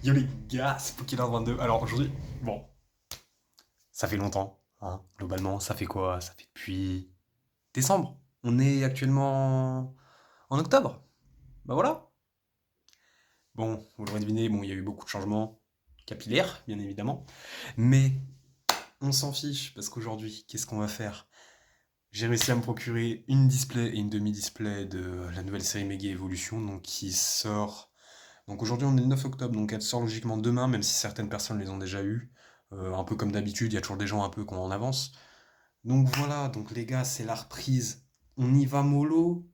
Yo les gars, c'est Pokémon 22. Alors aujourd'hui, bon, ça fait longtemps, hein, globalement, ça fait quoi? Ça fait depuis décembre. On est actuellement en octobre. Bah voilà. Bon, vous l'aurez deviné, bon, il y a eu beaucoup de changements capillaires, bien évidemment. Mais on s'en fiche, parce qu'aujourd'hui, qu'est-ce qu'on va faire? J'ai réussi à me procurer une display et une demi-display de la nouvelle série Mega Evolution, donc qui sort. Donc aujourd'hui on est le 9 octobre, donc elle sort logiquement demain, même si certaines personnes les ont déjà eues. Un peu comme d'habitude, il y a toujours des gens un peu qui ont en avance. Donc voilà, donc les gars, c'est la reprise. On y va mollo.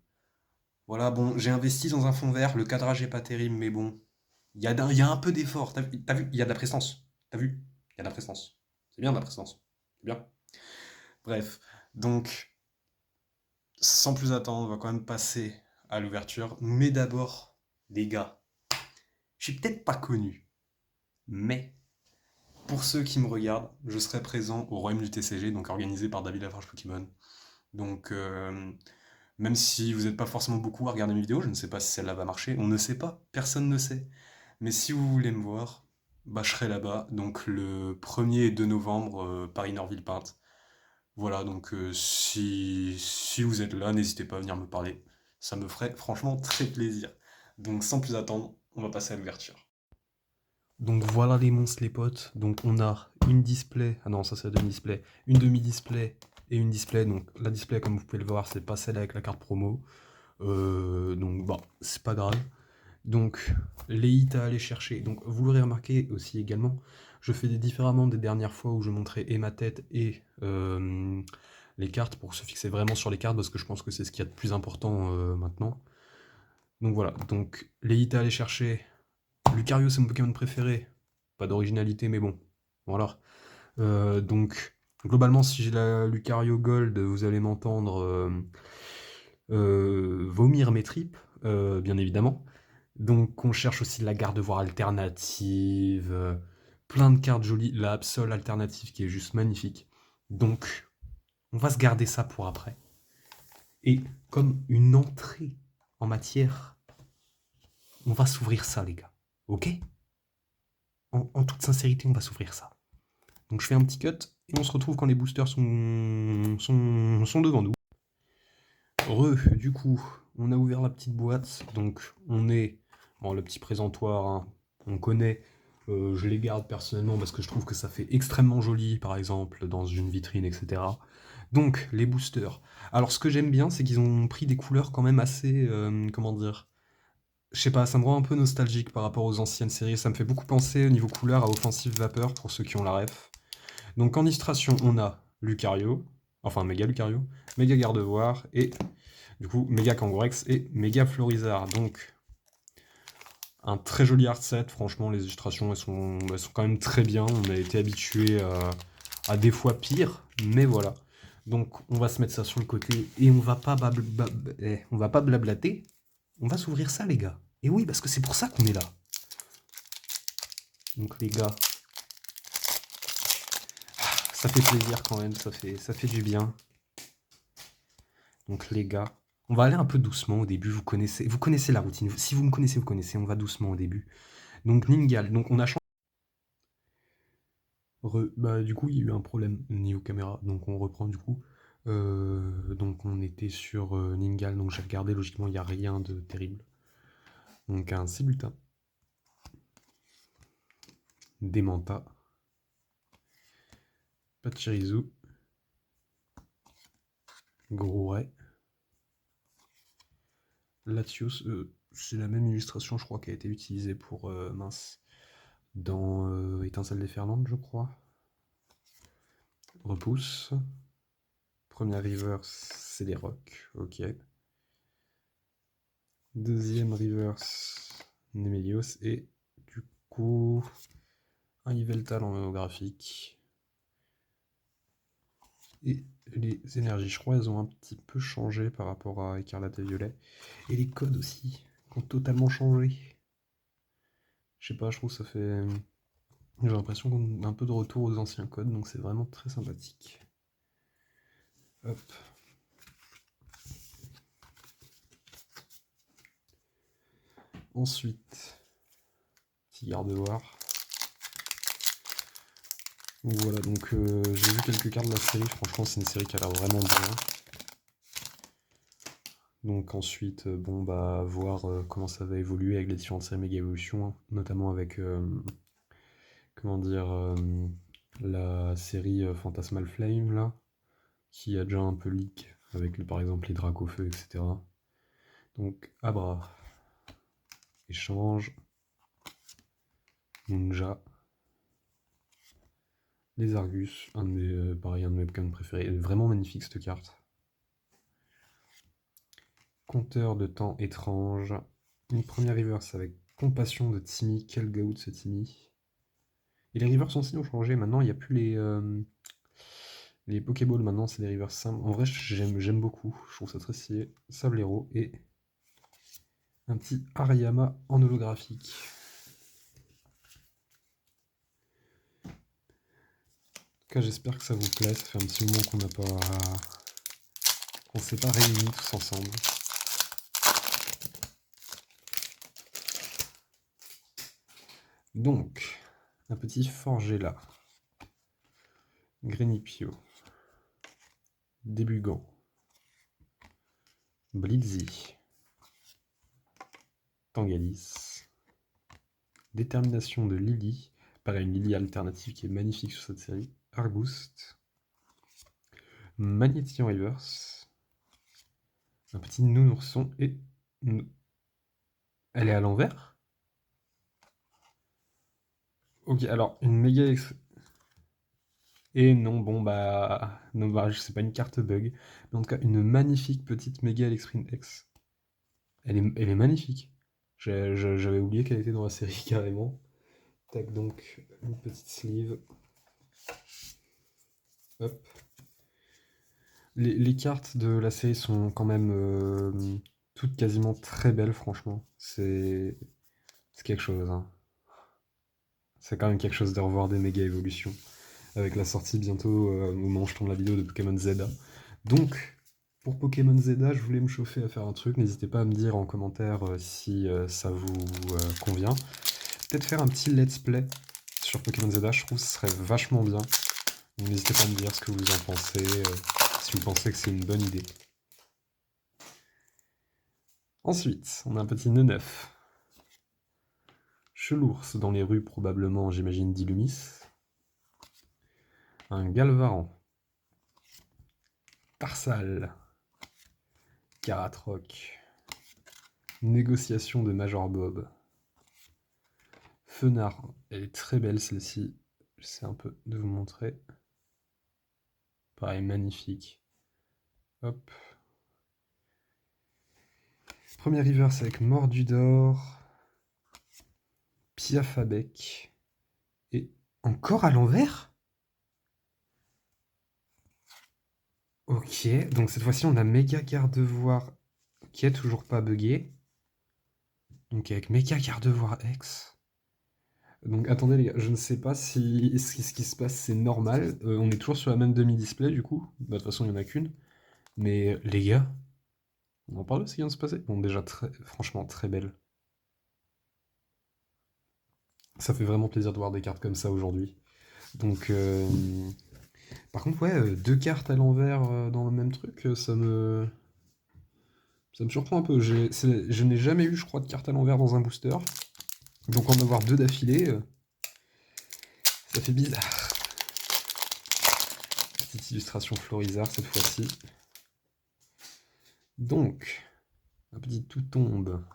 Voilà, bon, j'ai investi dans un fond vert, le cadrage est pas terrible, mais bon, il y a un peu d'effort. T'as vu, il y a de la prestance. T'as vu? Il y a de la prestance. C'est bien de la prestance. C'est bien. Bref, donc, sans plus attendre, on va quand même passer à l'ouverture. Mais d'abord, les gars, je suis peut-être pas connu, mais pour ceux qui me regardent, je serai présent au Royaume du TCG, donc organisé par David Lafarge Pokémon. Donc, même si vous n'êtes pas forcément beaucoup à regarder mes vidéos, je ne sais pas si celle-là va marcher, on ne sait pas, personne ne sait. Mais si vous voulez me voir, bah, je serai là-bas, donc le 1er et 2 novembre, Paris-Nord-Villepinte. Voilà, donc si vous êtes là, n'hésitez pas à venir me parler. Ça me ferait franchement très plaisir. Donc sans plus attendre, on va passer à l'ouverture. Donc voilà les monstres les potes, donc on a une display, ah non ça c'est la demi-display, une demi-display et une display, donc la display comme vous pouvez le voir c'est pas celle avec la carte promo, donc bon c'est pas grave. Donc les hits à aller chercher, donc vous l'aurez remarqué aussi également, je fais différemment des dernières fois où je montrais et ma tête et les cartes pour se fixer vraiment sur les cartes parce que je pense que c'est ce qu'il y a de plus important maintenant. Donc voilà, donc les hits à aller chercher, Lucario c'est mon Pokémon préféré, pas d'originalité mais bon, voilà. Donc globalement si j'ai la Lucario Gold, vous allez m'entendre vomir mes tripes, bien évidemment. Donc on cherche aussi la garde-voire alternative, plein de cartes jolies, la Absol alternative qui est juste magnifique. Donc on va se garder ça pour après. Et comme une entrée en matière, on va s'ouvrir ça les gars, ok? En toute sincérité, on va s'ouvrir ça. Donc je fais un petit cut et on se retrouve quand les boosters sont devant nous. Du coup, on a ouvert la petite boîte, donc on est... Bon, le petit présentoir, hein, on connaît, je les garde personnellement parce que je trouve que ça fait extrêmement joli, par exemple, dans une vitrine, etc. Donc, les boosters. Alors, ce que j'aime bien, c'est qu'ils ont pris des couleurs quand même assez... comment dire? Je sais pas, ça me rend un peu nostalgique par rapport aux anciennes séries. Ça me fait beaucoup penser au niveau couleur à Offensive Vapeur, pour ceux qui ont la ref. Donc, en illustration, on a Lucario, enfin, Méga Lucario, Méga Gardevoir et du coup, Méga Kangourex et Méga Florizard. Donc, un très joli art set. Franchement, les illustrations, elles sont quand même très bien. On a été habitué à des fois pire, mais voilà. Donc, on va se mettre ça sur le côté et on va pas blablater. On va s'ouvrir ça, les gars. Et oui, parce que c'est pour ça qu'on est là. Donc, les gars, ça fait plaisir quand même. Ça fait du bien. Donc, les gars, on va aller un peu doucement au début. Vous connaissez la routine. Si vous me connaissez, vous connaissez. On va doucement au début. Donc Ningal, donc on a changé. Bah, du coup, il y a eu un problème niveau caméra, donc on reprend du coup. Donc on était sur Ningal, donc j'ai regardé, logiquement il n'y a rien de terrible. Donc un Sibutin, Demanta, Pachirisu, Grouret, Latios, c'est la même illustration je crois qui a été utilisée pour mince dans Étincelle des Fernandes je crois. Repousse. Première reverse, c'est les rocks, ok. Deuxième reverse, Nemelios et du coup un Yveltal en holographique. Et les énergies, je crois, elles ont un petit peu changé par rapport à Écarlate et Violet. Et les codes aussi, ont totalement changé. Je sais pas, je trouve que ça fait... J'ai l'impression qu'on a un peu de retour aux anciens codes, donc c'est vraiment très sympathique. Hop. Ensuite, Petit gardevoir. Voilà, donc j'ai vu quelques cartes de la série. Franchement, c'est une série qui a l'air vraiment bien. Donc ensuite, bon bah voir comment ça va évoluer avec les différentes séries Méga Evolution, hein, notamment avec comment dire la série Phantasmal Flame là, qui a déjà un peu leak avec par exemple les Dracofeu, etc. Donc Abra, échange, Ninja, les Argus, pareil, un de mes Pokémon préférés. Elle est vraiment magnifique cette carte. Compteur de temps étrange. Une première reverse avec Compassion de Timmy. Quel goût ce Timmy. Et les reverse aussi ont changé. Maintenant, il n'y a plus les Pokéballs. Maintenant, c'est des reverse simples. En vrai, j'aime beaucoup. Je trouve ça très stylé. Sablero et un petit Hariyama en holographique. En tout cas, j'espère que ça vous plaît. Ça fait un petit moment qu'on s'est pas réunis tous ensemble. Donc, un petit forgé là. Grenipio. Débugant. Blitzy. Tangalis. Détermination de Lily. Pareil, une Lily alternative qui est magnifique sur cette série. Argouste. Magnétillon Reverse. Un petit nounourson et... Elle est à l'envers? Ok, alors, une méga... Et non, bon bah... Non, bah, c'est pas une carte bug. Mais en tout cas, une magnifique petite méga Exprime X. Elle est magnifique. J'avais oublié qu'elle était dans la série carrément. Tac, donc, une petite sleeve. Hop. Les cartes de la série sont quand même toutes quasiment très belles, franchement. C'est quelque chose, hein. C'est quand même quelque chose de revoir des méga évolutions. Avec la sortie bientôt, au moment où je tourne la vidéo, de Pokémon Z. Donc, pour Pokémon Z, je voulais me chauffer à faire un truc. N'hésitez pas à me dire en commentaire si ça vous convient. Peut-être faire un petit let's play sur Pokémon Z, je trouve que ce serait vachement bien. N'hésitez pas à me dire ce que vous en pensez, si vous pensez que c'est une bonne idée. Ensuite, on a un petit nœud neuf. Chelours dans les rues, probablement, j'imagine, d'Illumis. Un Galvaran. Tarsal. Karatroc. Négociation de Major Bob. Fenard, elle est très belle celle-ci. J'essaie un peu de vous montrer. Pareil, magnifique. Hop. Premier reverse avec Mordudor. Piafabec. Et encore à l'envers? Ok, donc cette fois-ci on a Méga Gardevoir qui est toujours pas buggé. Donc avec Méga Gardevoir X. Donc attendez les gars, je ne sais pas si ce qui se passe c'est normal. On est toujours sur la même demi-display du coup. Bah, de toute façon il n'y en a qu'une. Mais les gars, on en parle de ce qui vient de se passer? Bon déjà franchement très belle. Ça fait vraiment plaisir de voir des cartes comme ça aujourd'hui. Donc par contre ouais, deux cartes à l'envers dans le même truc, ça me surprend un peu. Je n'ai jamais eu, je crois, de carte à l'envers dans un booster. Donc en avoir deux d'affilée, ça fait bizarre. Petite illustration Florizard cette fois-ci. Donc, un petit tout tombe.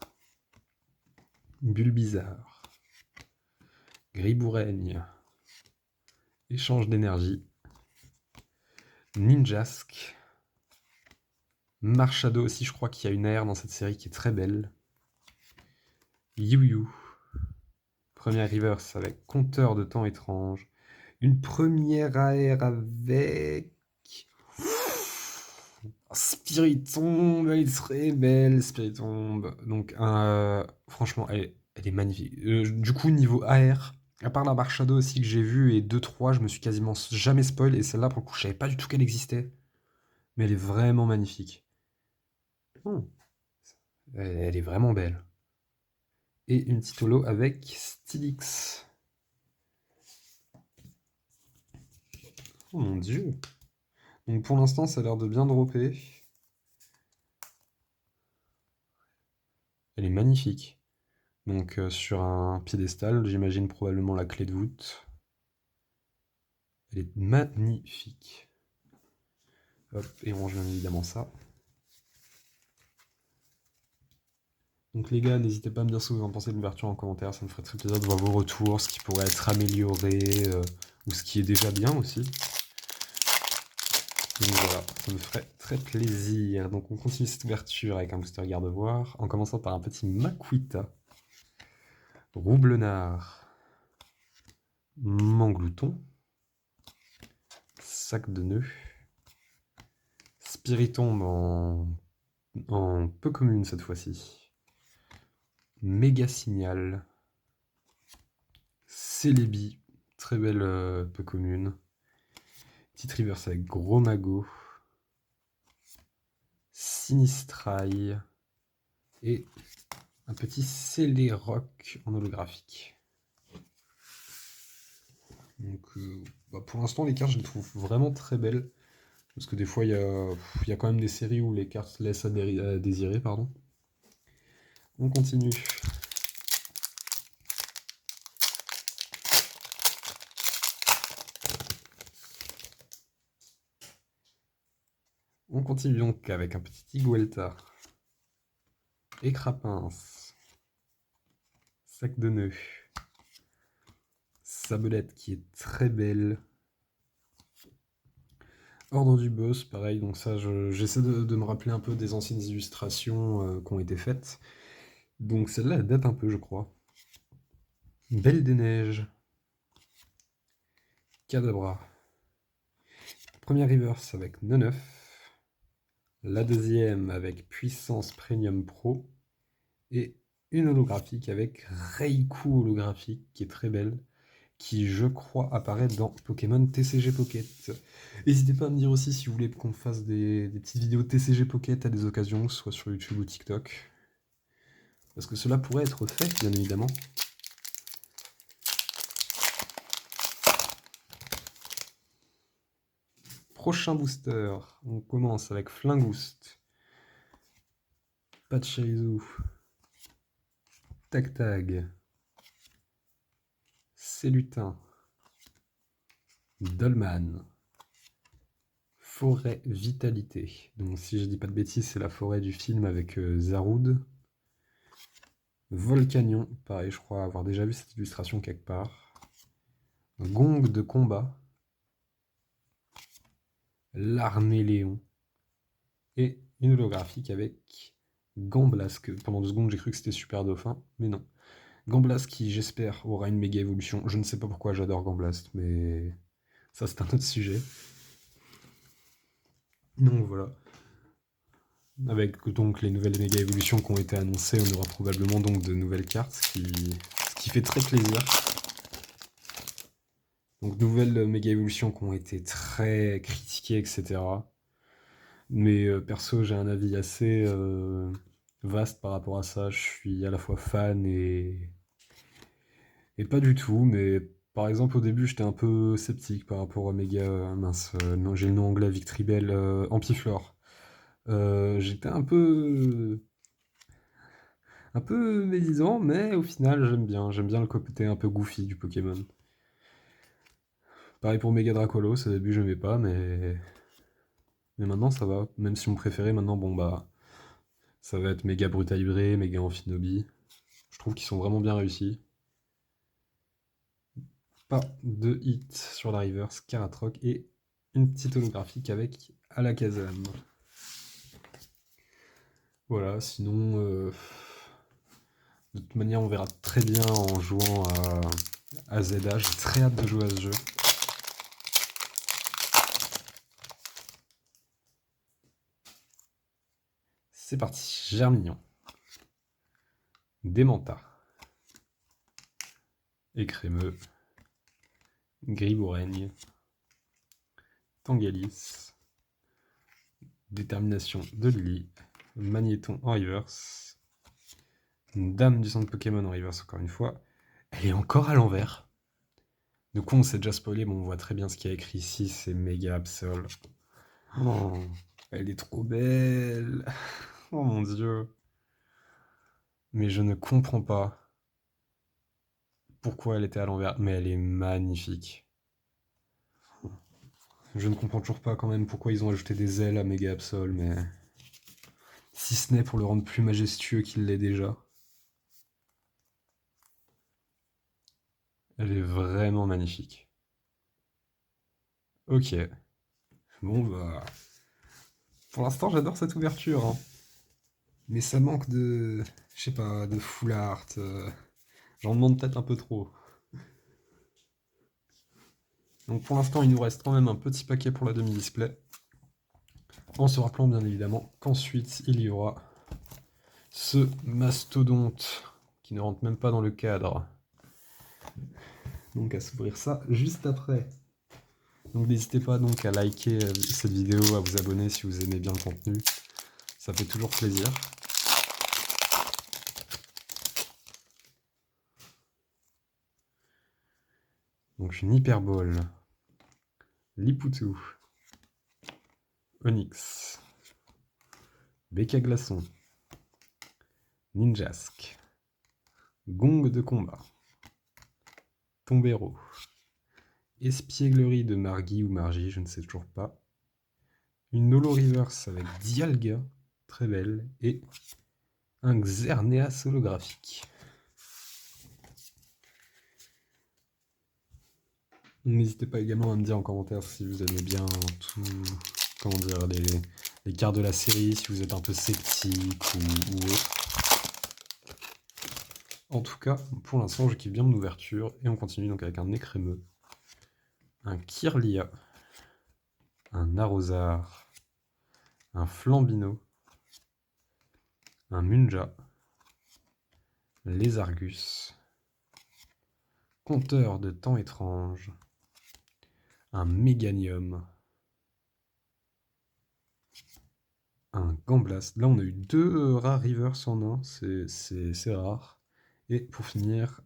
Bulbizarre. Griboureigne. Échange d'énergie. Ninjask. Marshado aussi, je crois qu'il y a une AR dans cette série qui est très belle. Yu-Yu. Première reverse avec compteur de temps étrange. Une première AR avec... Spiritomb, elle est très belle, Spiritomb. Donc, franchement, elle est magnifique. Du coup, niveau AR, à part la barre Shadow aussi que j'ai vue et 2-3, je me suis quasiment jamais spoil. Et celle-là, pour le coup, je savais pas du tout qu'elle existait. Mais elle est vraiment magnifique. Oh, elle est vraiment belle. Et une petite holo avec Stylix. Oh mon dieu. Donc pour l'instant, ça a l'air de bien dropper. Elle est magnifique. Donc sur un piédestal, j'imagine probablement la clé de voûte. Elle est magnifique. Hop, et on range bien évidemment ça. Donc les gars, n'hésitez pas à me dire ce que vous en pensez de l'ouverture en commentaire, ça me ferait très plaisir de voir vos retours, ce qui pourrait être amélioré, ou ce qui est déjà bien aussi. Donc voilà, ça me ferait très plaisir. Donc on continue cette ouverture avec un booster garde-voir, en commençant par un petit Makuita, Roublenard, Manglouton, Sac de nœuds, Spiritombe en peu commune cette fois-ci, Méga Signal, Celebi, très belle peu commune, petite reverse avec Gros Mago, Sinistrail et un petit Celerock en holographique. Donc pour l'instant les cartes je les trouve vraiment très belles. Parce que des fois il y a quand même des séries où les cartes laissent à désirer, pardon. On continue. On continue donc avec un petit Iguelta. Écrapince. Sac de nœuds. Sabelette qui est très belle. Ordre du boss, pareil, donc ça j'essaie de me rappeler un peu des anciennes illustrations qui ont été faites. Donc celle-là elle date un peu je crois. Belle des neiges. Kadabra. Première reverse avec 9. La deuxième avec Puissance Premium Pro. Et une holographique avec Reiku holographique qui est très belle. Qui je crois apparaît dans Pokémon TCG Pocket. N'hésitez pas à me dire aussi si vous voulez qu'on fasse des petites vidéos TCG Pocket à des occasions, soit sur YouTube ou TikTok. Parce que cela pourrait être fait, bien évidemment. Prochain booster, on commence avec Flingoost, Pachirisu, Tag, Cellutin, Dolman, Forêt Vitalité. Donc si je dis pas de bêtises, c'est la forêt du film avec Zaroud. Volcanion, pareil, je crois avoir déjà vu cette illustration quelque part. Gong de combat. Larnéléon. Et une holographique avec Gamblas, que pendant 2 secondes j'ai cru que c'était Super Dauphin, mais non. Gamblas qui, j'espère, aura une méga évolution. Je ne sais pas pourquoi j'adore Gamblas, mais ça c'est un autre sujet. Donc voilà. Avec donc les nouvelles méga évolutions qui ont été annoncées, on aura probablement donc de nouvelles cartes, ce qui fait très plaisir. Donc nouvelles méga évolutions qui ont été très critiquées, etc. Mais perso, j'ai un avis assez vaste par rapport à ça. Je suis à la fois fan et pas du tout. Mais par exemple, au début, j'étais un peu sceptique par rapport à méga. Mince, non, j'ai le nom anglais, Victreebel, Ampiflore. J'étais un peu médisant, mais au final, j'aime bien. J'aime bien le côté un peu goofy du Pokémon. Pareil pour Mega Dracolos, au début, j'aimais pas, mais maintenant, ça va. Même si mon préféré, maintenant, bon, bah, ça va être Méga Brutalibré, Méga Amphinobi. Je trouve qu'ils sont vraiment bien réussis. Pas de hit sur la reverse, Karatroc et une petite holographique avec Alakazam. Voilà, sinon, de toute manière, on verra très bien en jouant à ZA. J'ai très hâte de jouer à ce jeu. C'est parti, Germignon, Démenta, Écrémeux, Griboureigne, Tangalis, Détermination de Lily, Magnéton en reverse, Une dame du centre Pokémon en reverse encore une fois. Elle est encore à l'envers. Du coup, on s'est déjà spoilé, mais on voit très bien ce qu'il y a écrit ici, c'est méga Absol. Oh, elle est trop belle. Oh mon dieu. Mais je ne comprends pas pourquoi elle était à l'envers, mais elle est magnifique. Je ne comprends toujours pas quand même pourquoi ils ont ajouté des ailes à Mega Absol, mais si ce n'est pour le rendre plus majestueux qu'il l'est déjà. Elle est vraiment magnifique. Ok. Bon bah... Pour l'instant, j'adore cette ouverture, hein. Mais ça manque de... Je sais pas, de full art. J'en demande peut-être un peu trop. Donc pour l'instant, il nous reste quand même un petit paquet pour la demi-display. En se rappelant bien évidemment qu'ensuite, il y aura ce mastodonte qui ne rentre même pas dans le cadre. Donc à s'ouvrir ça juste après. Donc n'hésitez pas donc à liker cette vidéo, à vous abonner si vous aimez bien le contenu. Ça fait toujours plaisir. Donc une hyperbole. Lipoutou. Onyx. Becca Glaçon. Ninjask. Gong de combat. Tombero. Espièglerie de Margui ou Margie, je ne sais toujours pas. Une Holo Reverse avec Dialga, très belle. Et un Xerneas holographique. N'hésitez pas également à me dire en commentaire si vous aimez bien tout, comment dire, les cartes de la série, si vous êtes un peu sceptique ou autre. En tout cas, pour l'instant, je kiffe bien mon ouverture et on continue donc avec un écrémeux, un Kirlia, un Arrosard, un Flambino, un Munja, les Argus, compteur de temps étrange, un Méganium, un Gamblas. Là, on a eu deux rares Reverse en un, c'est rare. Et pour finir,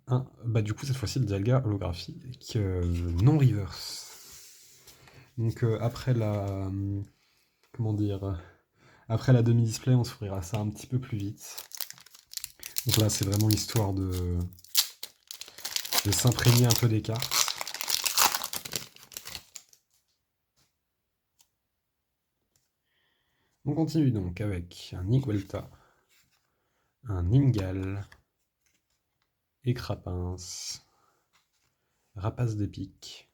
bah du coup, cette fois-ci, le Dialga holographique non Reverse. Donc, après la. Comment dire. Après la demi-display, on s'ouvrira ça un petit peu plus vite. Donc là, c'est vraiment histoire de s'imprégner un peu des cartes. On continue donc avec un Niguelta, un Ningal, Écrapince, Rapace d'épique,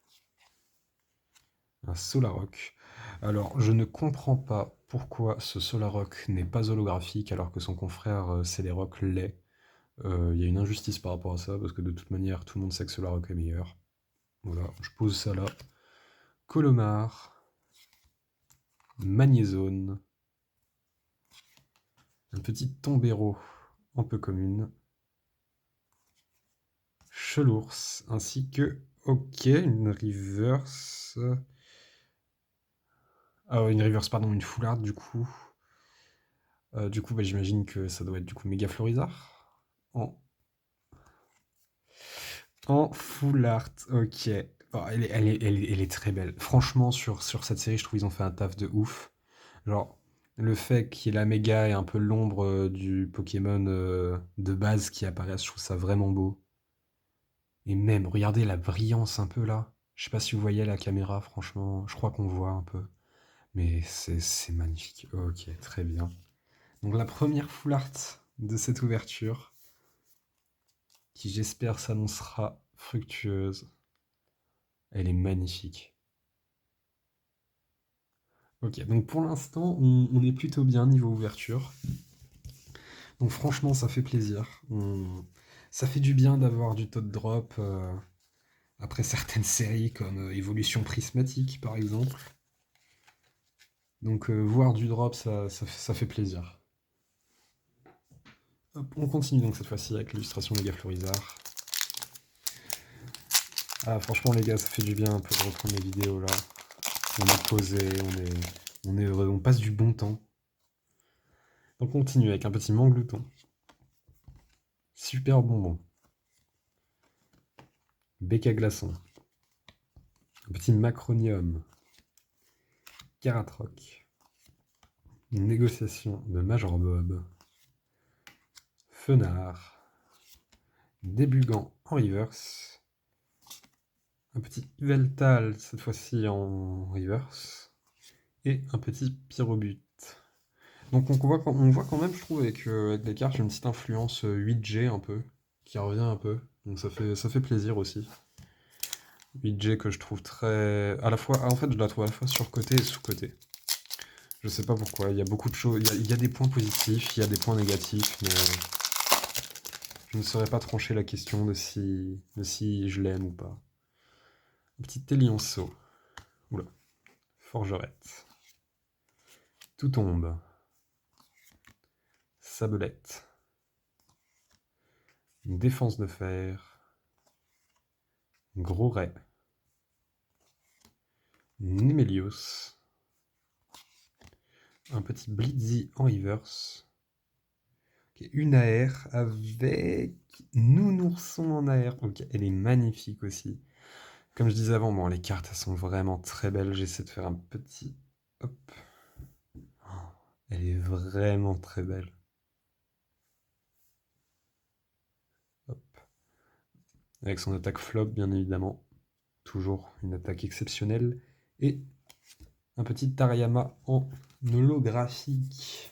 un Solaroc. Alors, je ne comprends pas pourquoi ce Solaroc n'est pas holographique alors que son confrère Celeroc l'est. Il y a une injustice par rapport à ça, parce que de toute manière, tout le monde sait que Solaroc est meilleur. Voilà, je pose ça là. Colomar, Magnézone, un petit Tombero en peu commune, Chelours, ainsi que, ok, une reverse. Ah, une reverse, pardon, une full art du coup. Du coup, bah, j'imagine que ça doit être du coup méga Florizard. En, en full art, ok. Oh, elle est très belle. Franchement, sur cette série, je trouve qu'ils ont fait un taf de ouf. Genre, le fait qu'il y ait la méga et un peu l'ombre du Pokémon de base qui apparaissent, je trouve ça vraiment beau. Et même, regardez la brillance un peu là. Je sais pas si vous voyez la caméra, franchement, je crois qu'on voit un peu. Mais c'est magnifique. Ok, très bien. Donc la première full art de cette ouverture, qui j'espère s'annoncera fructueuse. Elle est magnifique. Ok, donc pour l'instant, on est plutôt bien niveau ouverture. Donc franchement, ça fait plaisir. Ça fait du bien d'avoir du tot drop après certaines séries comme Évolution Prismatique par exemple. Donc voir du drop, ça fait plaisir. Hop, on continue donc cette fois-ci avec l'illustration Mega Florizard. Ah franchement les gars, ça fait du bien un peu de reprendre les vidéos là. On est posé, on est heureux, on passe du bon temps. Donc on continue avec un petit Manglouton. super bonbon. Bec à glaçons. Un petit macronium. Caratroc. Une négociation de Major Bob. Fenard. Débugant en reverse. Un petit Yveltal, cette fois-ci en reverse. Et un petit Pyrobut. Donc on voit quand même, je trouve, avec les cartes, j'ai une petite influence 8G un peu, qui revient un peu. Donc ça fait plaisir aussi. 8G que je trouve très... À la fois, en fait, je la trouve à la fois surcotée et sous-cotée. Je sais pas pourquoi, il y a beaucoup de choses, il y a des points positifs, il y a des points négatifs, mais je ne saurais pas trancher la question de si je l'aime ou pas. Un petit Élionceau. Oula. Forgerette. Tout tombe. Sabelette. Défense de fer. Gros ray. Nemelios. Un petit Blitzy en reverse. Okay, une AR avec Nounourson en AR. Ok, elle est magnifique aussi. Comme je disais avant, bon, les cartes elles sont vraiment très belles. J'essaie de faire un petit... Hop. Oh, elle est vraiment très belle. Hop. Avec son attaque flop, bien évidemment. Toujours une attaque exceptionnelle. Et un petit Tariyama en holographique.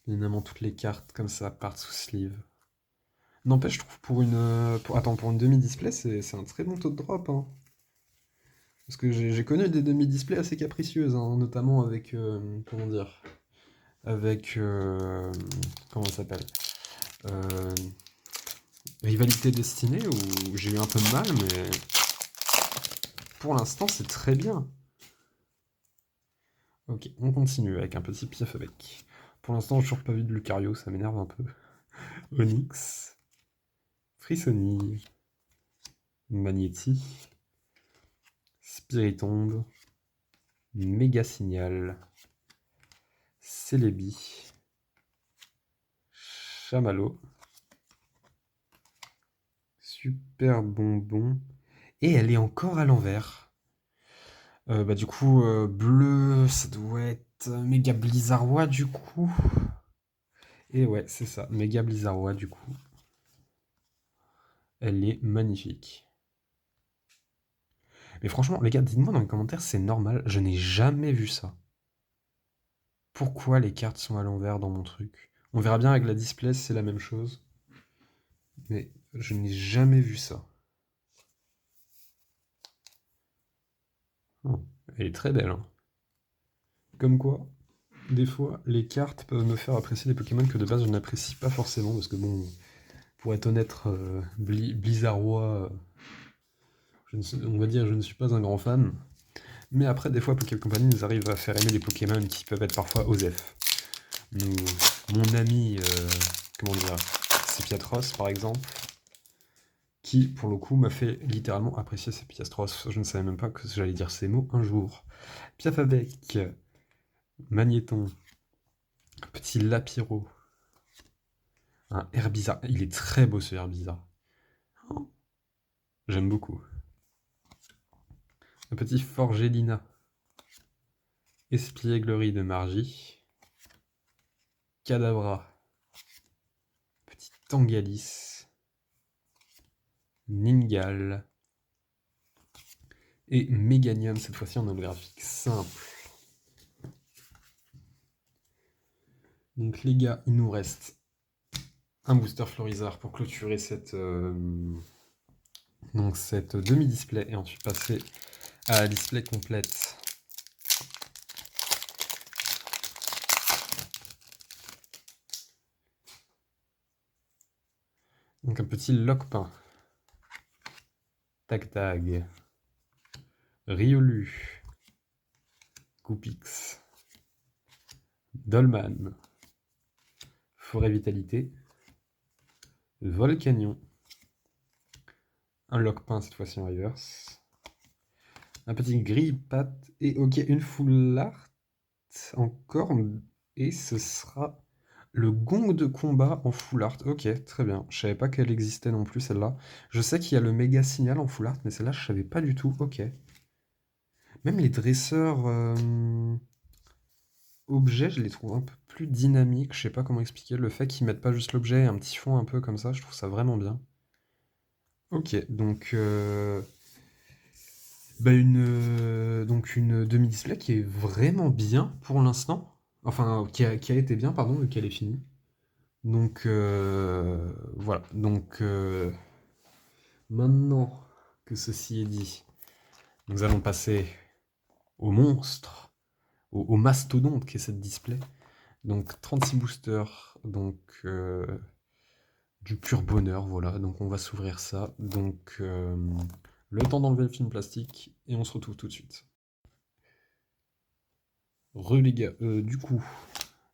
Évidemment, toutes les cartes comme ça partent sous sleeve. N'empêche, je trouve pour une demi-display, c'est un très bon taux de drop, hein. Parce que j'ai connu des demi-displays assez capricieuses, hein, notamment avec, comment dire, avec, comment ça s'appelle, euh, Rivalité Destinée, où j'ai eu un peu de mal, mais pour l'instant, c'est très bien. Ok, on continue avec un petit piaf avec. Pour l'instant, j'ai toujours pas vu de Lucario, ça m'énerve un peu. Onyx, Frissoni, Magnéti, Spiritombe, Méga Signal, Celebi, Chamallow, Super Bonbon, et elle est encore à l'envers. Bah du coup, bleu, ça doit être Méga Blizzardois du coup. Et ouais, c'est ça, Méga Blizzardois du coup. Elle est magnifique. Mais franchement, les gars, dites-moi dans les commentaires, c'est normal, je n'ai jamais vu ça. Pourquoi les cartes sont à l'envers dans mon truc? On verra bien avec la display si c'est la même chose. Mais je n'ai jamais vu ça. Oh, elle est très belle, hein. Comme quoi, des fois, les cartes peuvent me faire apprécier des Pokémon que de base je n'apprécie pas forcément, parce que bon, pour être honnête, Blizzardois, on va dire je ne suis pas un grand fan. Mais après, des fois, Pokémon Company nous arrive à faire aimer des Pokémon qui peuvent être parfois OSEF. Mon ami, comment dire, Sepiatros par exemple, qui pour le coup m'a fait littéralement apprécier Sepiatros. Je ne savais même pas que j'allais dire ces mots un jour. Piaf avec Magnéton, petit Lapiro, un Herbizarre. Il est très beau ce Herbizarre. Oh, j'aime beaucoup. Un petit Forgelina, Espièglerie de Margie, Kadabra, petit Tangalis, Ningal et Meganium, cette fois-ci en holographique simple. Donc les gars, il nous reste un booster Florizard pour clôturer cette demi-display et ensuite passer à la display complète. Donc un petit Lockpin, Tag Tag, Riolu, Goupix, Dolman, Forêt Vitalité, Volcanion, un Lockpin cette fois-ci en reverse, un petit Grille-Patte et ok, une Full Art encore, et ce sera Le gong de combat en full art. Ok, très bien. Je savais pas qu'elle existait non plus, celle-là. Je sais qu'il y a le méga signal en full art, mais celle-là, je savais pas du tout. Ok. Même les dresseurs objets, je les trouve un peu plus dynamiques. Je sais pas comment expliquer. Le fait qu'ils mettent pas juste l'objet et un petit fond un peu comme ça, je trouve ça vraiment bien. Ok, donc, bah donc une demi-display qui est vraiment bien pour l'instant. Enfin, qui a été bien, pardon, vu qu'elle est finie. Donc voilà. Donc maintenant que ceci est dit, nous allons passer au monstre, au mastodonte qu'est cette display. Donc 36 boosters, donc du pur bonheur, voilà. Donc on va s'ouvrir ça. Donc le temps d'enlever le film plastique et on se retrouve tout de suite. Les gars, du coup,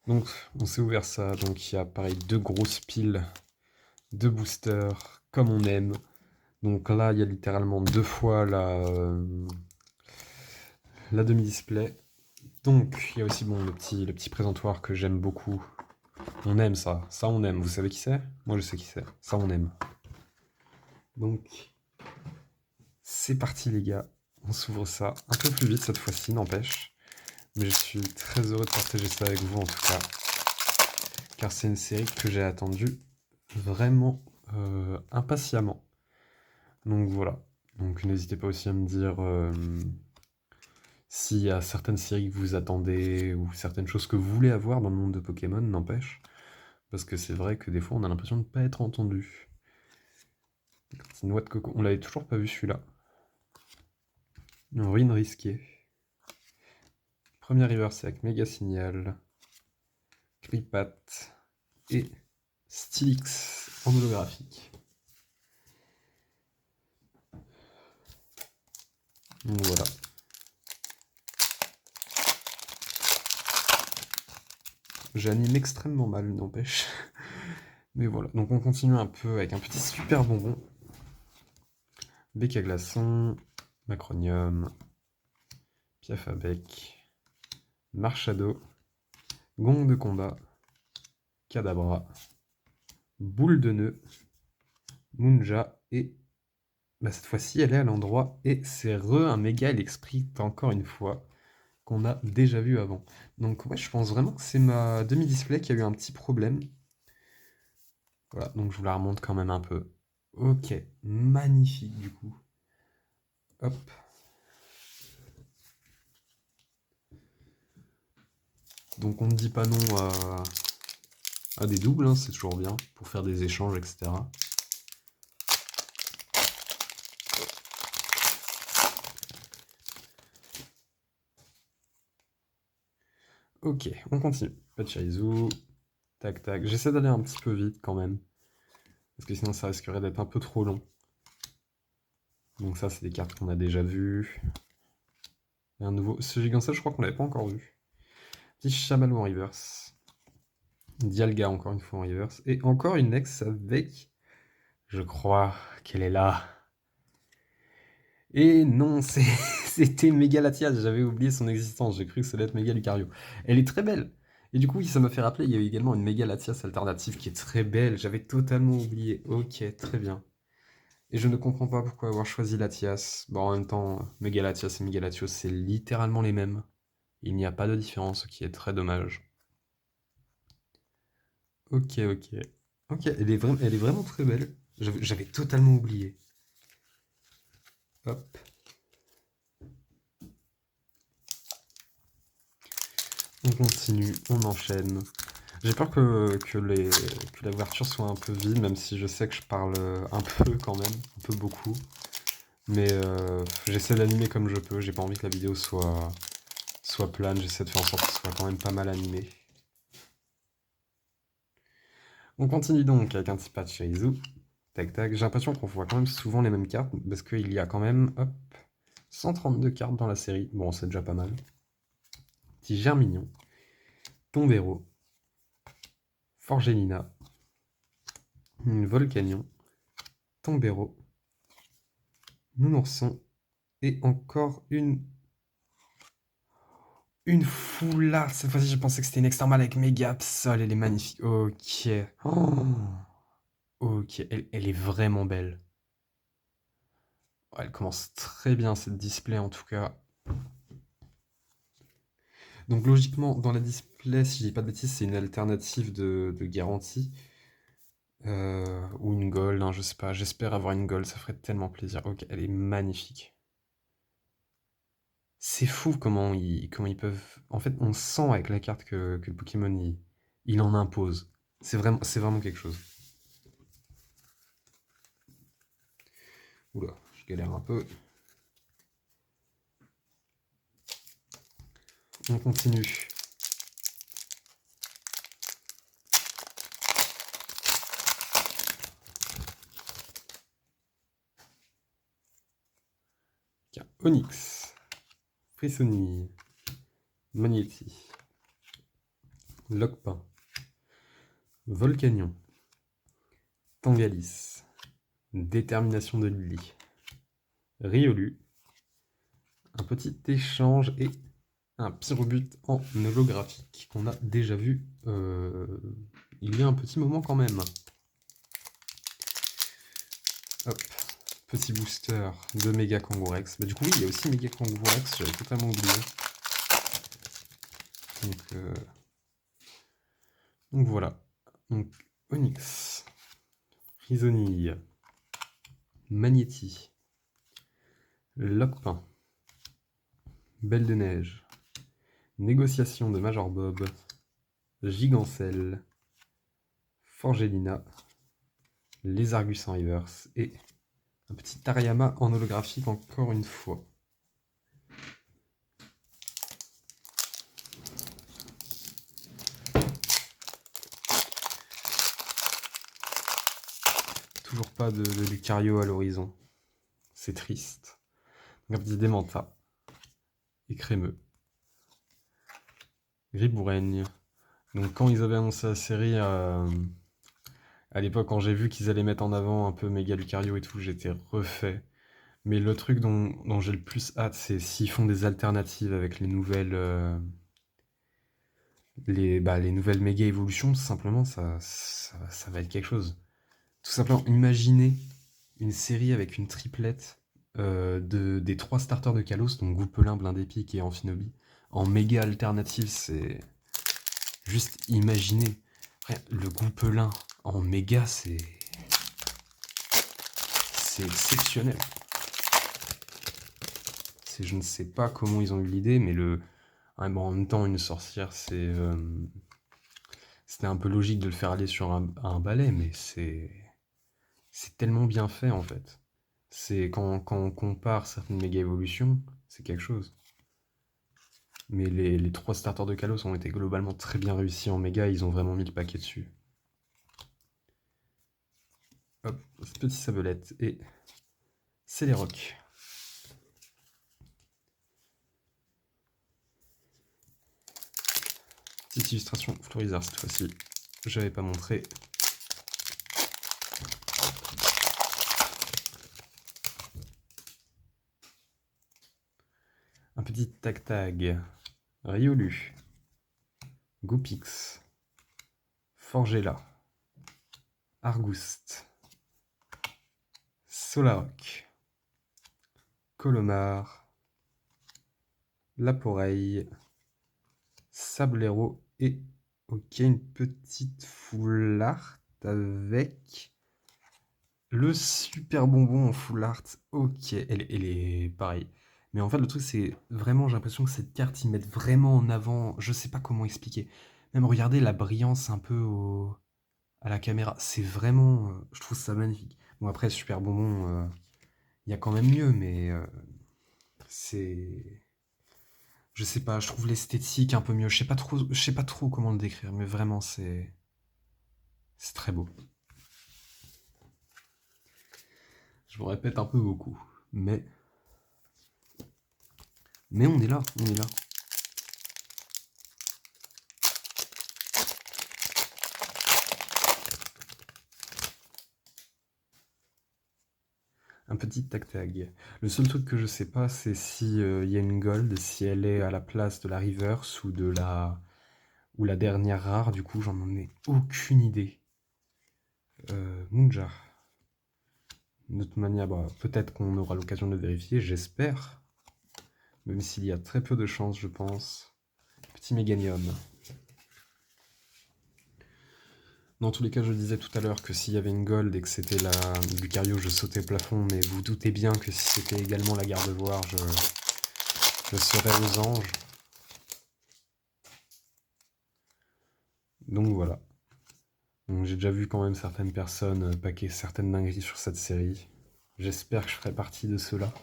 donc on s'est ouvert ça. Donc il y a pareil deux grosses piles de boosters comme on aime. Donc là, il y a littéralement deux fois la demi-display. Donc, il y a aussi bon, le petit présentoir que j'aime beaucoup. On aime ça. Ça, on aime. Vous savez qui c'est? Moi, je sais qui c'est. Ça, on aime. Donc, c'est parti, les gars. On s'ouvre ça un peu plus vite cette fois-ci, n'empêche. Mais je suis très heureux de partager ça avec vous, en tout cas. Car c'est une série que j'ai attendue vraiment impatiemment. Donc, voilà. Donc, n'hésitez pas aussi à me dire s'il y a certaines séries que vous attendez ou certaines choses que vous voulez avoir dans le monde de Pokémon, n'empêche. Parce que c'est vrai que des fois, on a l'impression de ne pas être entendu. Petite noix de coco. On l'avait toujours pas vu celui-là. Un ruine risqué. Premier reverse avec Méga Signal, Kripat et Stylix en holographique. Donc voilà. J'anime extrêmement mal, n'empêche. Mais voilà. Donc on continue un peu avec un petit super bonbon. Bec à glaçon, Macronium, Piaf à bec, Marshado, Gong de combat, Kadabra, Boule de nœud, Munja et bah, cette fois-ci elle est à l'endroit et c'est un méga Elexprit encore une fois qu'on a déjà vu avant. Donc ouais, je pense vraiment que c'est ma demi-display qui a eu un petit problème. Voilà, donc je vous la remonte quand même un peu. Ok, magnifique du coup. Hop. Donc on ne dit pas non à des doubles, hein, c'est toujours bien pour faire des échanges, etc. Ok, on continue. Pachirisu, tac tac. J'essaie d'aller un petit peu vite quand même. Parce que sinon ça risquerait d'être un peu trop long. Donc ça c'est des cartes qu'on a déjà vues. Et un nouveau. Ce Gigancel, je crois qu'on l'avait pas encore vu. Petit Chamallow en reverse. Dialga encore une fois en reverse. Et encore une ex avec... Je crois qu'elle est là. Et non, c'était Mégalatias, j'avais oublié son existence, j'ai cru que ça allait être Méga Lucario. Elle est très belle. Et du coup, oui, ça m'a fait rappeler, il y a eu également une Mégalatias alternative qui est très belle, j'avais totalement oublié. Ok, très bien. Et je ne comprends pas pourquoi avoir choisi Latias. Bon, en même temps, Mégalatias et Mégalatios, c'est littéralement les mêmes. Il n'y a pas de différence, ce qui est très dommage. Ok, ok. Ok, elle est vraiment très belle. J'avais totalement oublié. Hop. On continue, on enchaîne. J'ai peur que la couverture soit un peu vide, même si je sais que je parle un peu quand même, un peu beaucoup. Mais j'essaie d'animer comme je peux, j'ai pas envie que la vidéo soit plane, j'essaie de faire en sorte que ce soit quand même pas mal animé. On continue donc avec un petit patch Shaizu. Tac tac, j'ai l'impression qu'on voit quand même souvent les mêmes cartes, parce qu'il y a quand même, hop, 132 cartes dans la série. Bon, c'est déjà pas mal. Petit Germignon, Tombero, Forgelina, Volcanion, Tombero, Nounourson, et encore une Une foulard. Cette fois-ci, je pensais que c'était une extra mâle avec méga Absol. Elle est magnifique. Ok. Oh. Ok, elle est vraiment belle. Ouais, elle commence très bien cette display en tout cas. Donc logiquement, dans la display, si je dis pas de bêtises, c'est une alternative de garantie. Ou une gold, hein, je sais pas. J'espère avoir une gold, ça ferait tellement plaisir. Ok, elle est magnifique. C'est fou comment ils peuvent. En fait, on sent avec la carte que le Pokémon il en impose. C'est vraiment quelque chose. Oula, je galère un peu. On continue. Tiens, Onyx, Frissoni, Magnéti, Lockpin, Volcanion, Tangalis, Détermination de Lily, Riolu, un petit échange et un Pyrobut en holographique qu'on a déjà vu il y a un petit moment quand même. Hop, petit booster de Mega Kangourex. Bah, du coup, oui, il y a aussi Mega Kangourex, j'avais totalement oublié. Donc voilà. Donc Onyx, Frisonille, Magnéti, Lockpin, Belle de Neige, Négociation de Major Bob, Gigancelle, Forgelina, les Argus en reverse et un petit Tariyama en holographique encore une fois. Toujours pas de Lucario à l'horizon. C'est triste. Un petit Démenta. Et crémeux. Griboureigne. Donc quand ils avaient annoncé la série, à l'époque, quand j'ai vu qu'ils allaient mettre en avant un peu Méga Lucario et tout, j'étais refait. Mais le truc dont j'ai le plus hâte, c'est s'ils font des alternatives avec les nouvelles méga évolutions, tout simplement, ça va être quelque chose. Tout simplement, imaginez une série avec une triplette des trois starters de Kalos, donc Goupelin, Blindépic et Amphinobi, en méga alternative, c'est juste imaginer. Après, le Goupelin en méga, c'est exceptionnel. Je ne sais pas comment ils ont eu l'idée, mais en même temps, une sorcière, c'était un peu logique de le faire aller sur un balai, mais c'est tellement bien fait en fait. C'est quand on compare certaines méga évolutions, c'est quelque chose. Mais les trois starters de Kalos ont été globalement très bien réussis en méga, ils ont vraiment mis le paquet dessus. Hop, petit sabelette et c'est les rocs. Petite illustration Florizard cette fois-ci, j'avais pas montré. Un petit tag-tag. Riolu. Goupix. Forgella. Argouste. Solaroc. Colomar. Laporeille. Sablero et ok, une petite foulard avec le super bonbon en full art. Ok, elle est pareille. Mais en fait, le truc, c'est vraiment, j'ai l'impression que cette carte, ils mettent vraiment en avant. Je sais pas comment expliquer. Même regardez la brillance un peu à la caméra. C'est vraiment. Je trouve ça magnifique. Bon, après, super bonbon, il y a quand même mieux, mais c'est. Je sais pas, je trouve l'esthétique un peu mieux. Je sais pas trop comment le décrire, mais vraiment, c'est très beau. Je vous répète un peu beaucoup, mais on est là, on est là. Un petit tac-tag. Le seul truc que je sais pas, c'est si il y a une gold, si elle est à la place de la reverse ou la dernière rare. Du coup, j'en ai aucune idée. Munja. De toute manière, bah, peut-être qu'on aura l'occasion de le vérifier, j'espère. Même s'il y a très peu de chances, je pense. Petit Méganium. Dans tous les cas, je disais tout à l'heure que s'il y avait une gold et que c'était la Lucario, je sautais au plafond, mais vous doutez bien que si c'était également la Gardevoir, je serais aux anges. Donc voilà. Donc, j'ai déjà vu quand même certaines personnes paquer certaines dingueries sur cette série. J'espère que je ferai partie de ceux-là.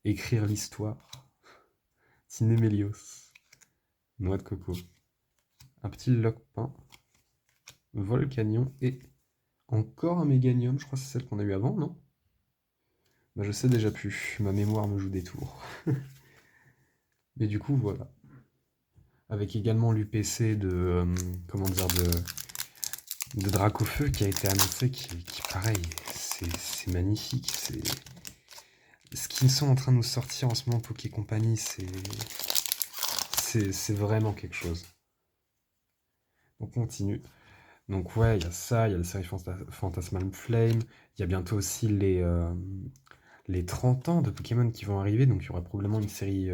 Écrire l'histoire. Tinémélios. Noix de coco. Un petit Lockpin. Volcanion et encore un Méganium. Je crois que c'est celle qu'on a eu avant, non? Bah, je sais déjà plus. Ma mémoire me joue des tours. Mais du coup, voilà. Avec également l'UPC comment dire, de Dracofeu qui a été annoncé, qui pareil, c'est magnifique. Ce qu'ils sont en train de nous sortir en ce moment, Poké Company, c'est vraiment quelque chose. On continue. Donc ouais, il y a ça, il y a la série Phantasmal Flame, il y a bientôt aussi les 30 ans de Pokémon qui vont arriver, donc il y aura probablement une série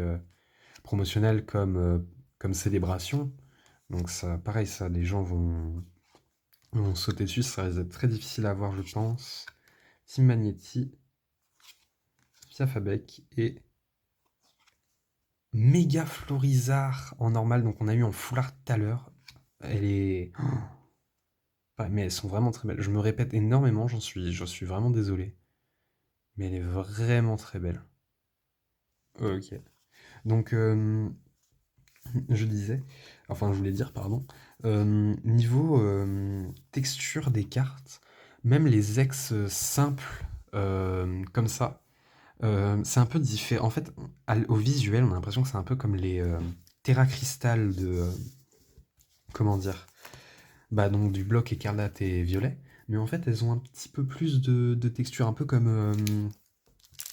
promotionnelle comme Célébration. Donc ça, pareil, ça, les gens vont sauter dessus, ça risque d'être très difficile à voir, je pense. Team Magnéti, Fiafabec et Méga Florizard en normal, donc on a eu en full art tout à l'heure. Elle est... Ouais, mais elles sont vraiment très belles. Je me répète énormément, j'en suis vraiment désolé. Mais elle est vraiment très belle. Ok. Donc, je disais, enfin je voulais dire, pardon, niveau texture des cartes, même les ex simples comme ça, c'est un peu différent. En fait, au visuel, on a l'impression que c'est un peu comme les Terra Crystal comment dire? Bah donc du bloc écarlate et violet. Mais en fait, elles ont un petit peu plus de texture, un peu comme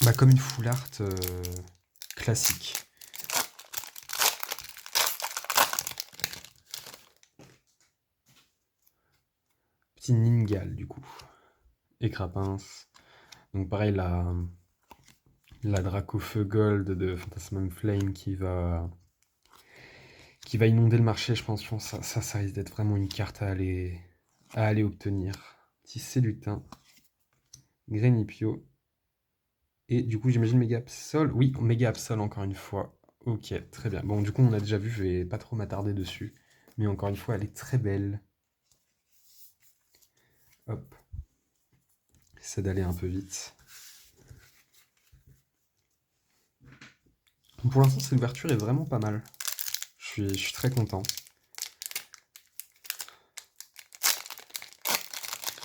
une full art classique. Petit Ningal du coup. Et Crapince. Donc pareil, la Dracofeu Gold de Phantasmal Flame qui va inonder le marché, je pense. Ça risque d'être vraiment une carte à aller obtenir. Petit Célutin, Grenipio. Et du coup, j'imagine Méga Absol. Oui, Méga Absol encore une fois. Ok, très bien. Bon, du coup, on a déjà vu, je vais pas trop m'attarder dessus. Mais encore une fois, elle est très belle. Hop. J'essaie d'aller un peu vite. Pour l'instant, cette ouverture est vraiment pas mal. Je suis très content.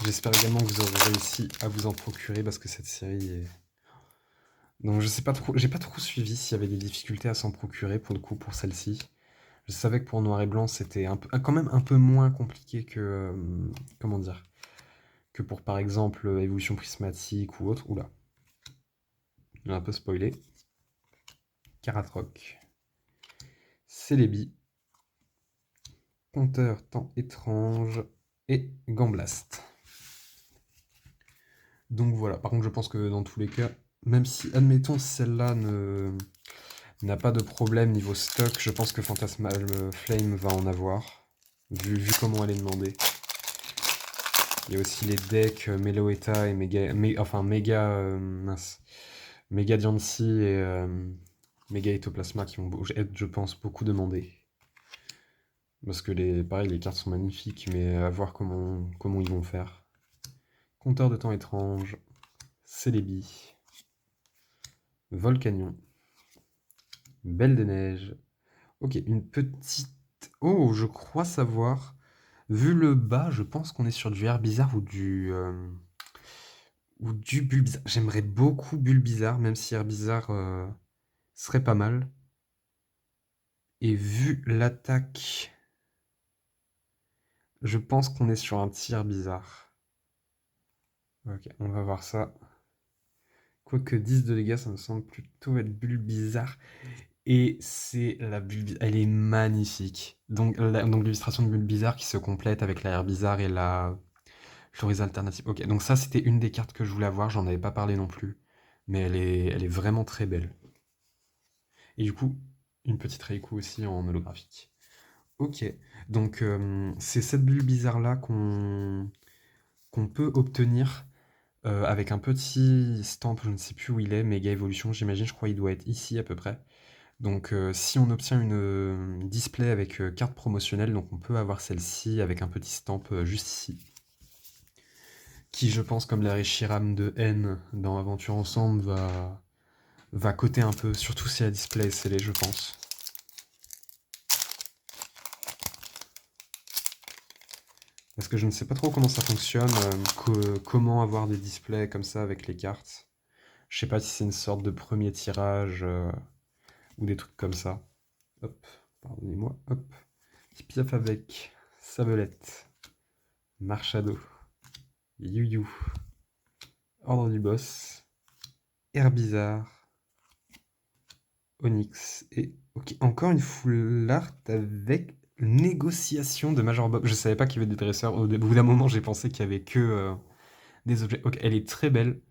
J'espère également que vous aurez réussi à vous en procurer parce que cette série est... Donc je sais pas trop, j'ai pas trop suivi s'il y avait des difficultés à s'en procurer pour le coup pour celle-ci. Je savais que pour Noir et Blanc c'était quand même un peu moins compliqué que comment dire que pour par exemple Évolution Prismatique ou autre. Oula, j'ai un peu spoilé. Karatroc, Celebi, Compteur Temps Étrange et Gamblast. Donc voilà, par contre je pense que dans tous les cas, même si admettons celle-là n'a pas de problème niveau stock, je pense que Phantasmal Flame va en avoir, vu comment elle est demandée. Il y a aussi les decks Meloetta et Mega Diancie et Mega Ectoplasma qui vont être, je pense, beaucoup demandés. Parce que pareil, les cartes sont magnifiques, mais à voir comment ils vont faire. Compteur de temps étrange, Celebi, Volcanion, Belle des Neiges. Ok, une petite... Oh, je crois savoir. Vu le bas, je pense qu'on est sur du Herbizarre ou du Bulbizarre. J'aimerais beaucoup Bulbizarre, même si Herbizarre serait pas mal. Et vu l'attaque, je pense qu'on est sur un petit Herbizarre. Ok, on va voir ça. Quoique 10 de dégâts, ça me semble plutôt être bulle bizarre. Et c'est la bulle, elle est magnifique. Donc l'illustration de bulle bizarre qui se complète avec la air bizarre et la florise alternative. Ok, donc ça c'était une des cartes que je voulais avoir, j'en avais pas parlé non plus. Mais elle est vraiment très belle. Et du coup, une petite Raikou aussi en holographique. Ok, donc c'est cette bulle bizarre là qu'on peut obtenir avec un petit stamp, je ne sais plus où il est, Mega Evolution, j'imagine, je crois qu'il doit être ici à peu près. Donc si on obtient une display avec carte promotionnelle, donc on peut avoir celle-ci avec un petit stamp juste ici. Qui je pense comme la Reshiram de N dans Aventure Ensemble va coter un peu, surtout si la display est scellée je pense. Parce que je ne sais pas trop comment ça fonctionne, comment avoir des displays comme ça avec les cartes. Je sais pas si c'est une sorte de premier tirage ou des trucs comme ça. Hop, pardonnez-moi, hop. Petit piaf avec Sabelette, Marchado, Yu-Yu, Ordre du Boss, Herbizarre, Onyx et ok, encore une full art avec négociation de Major Bob. Je savais pas qu'il y avait des dresseurs. Au bout d'un moment, j'ai pensé qu'il y avait que des objets. Ok, elle est très belle.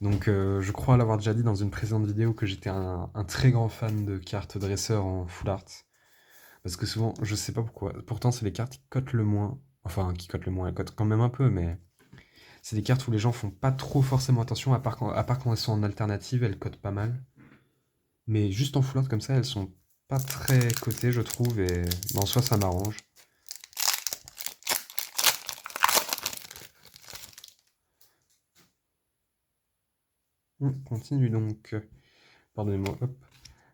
Donc, je crois l'avoir déjà dit dans une précédente vidéo que j'étais un très grand fan de cartes dresseurs en full art. Parce que souvent, je sais pas pourquoi. Pourtant, c'est les cartes qui cotent le moins. Enfin, qui cotent le moins. Elles cotent quand même un peu, mais c'est des cartes où les gens font pas trop forcément attention, à part quand elles sont en alternative, elles cotent pas mal. Mais juste en full art comme ça, elles sont pas très cotées, je trouve, et en soi, ça m'arrange. On continue donc. Pardonnez-moi, hop.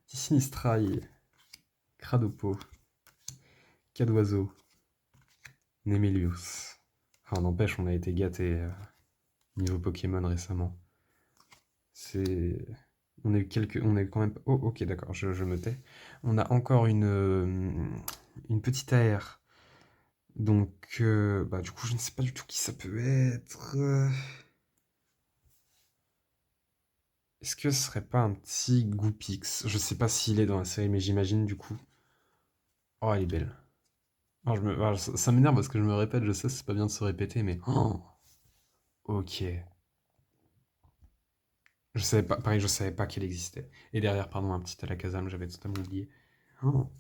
Sinistrail, Cradopo, Cadoiseau, Nemelius. Ah, n'empêche, on a été gâtés niveau Pokémon récemment. C'est. On a eu quand même. Oh, ok, d'accord, je me tais. On a encore une petite AR. Donc, bah, du coup, je ne sais pas du tout qui ça peut être. Est-ce que ce serait pas un petit Goopix? Je sais pas s'il est dans la série, mais j'imagine du coup. Oh, elle est belle. Ça m'énerve parce que je me répète, je sais, c'est pas bien de se répéter, mais. Oh, ok. Je savais pas, pareil, je savais pas qu'elle existait. Et derrière, pardon, un petit Alakazam, j'avais totalement oublié. Oh.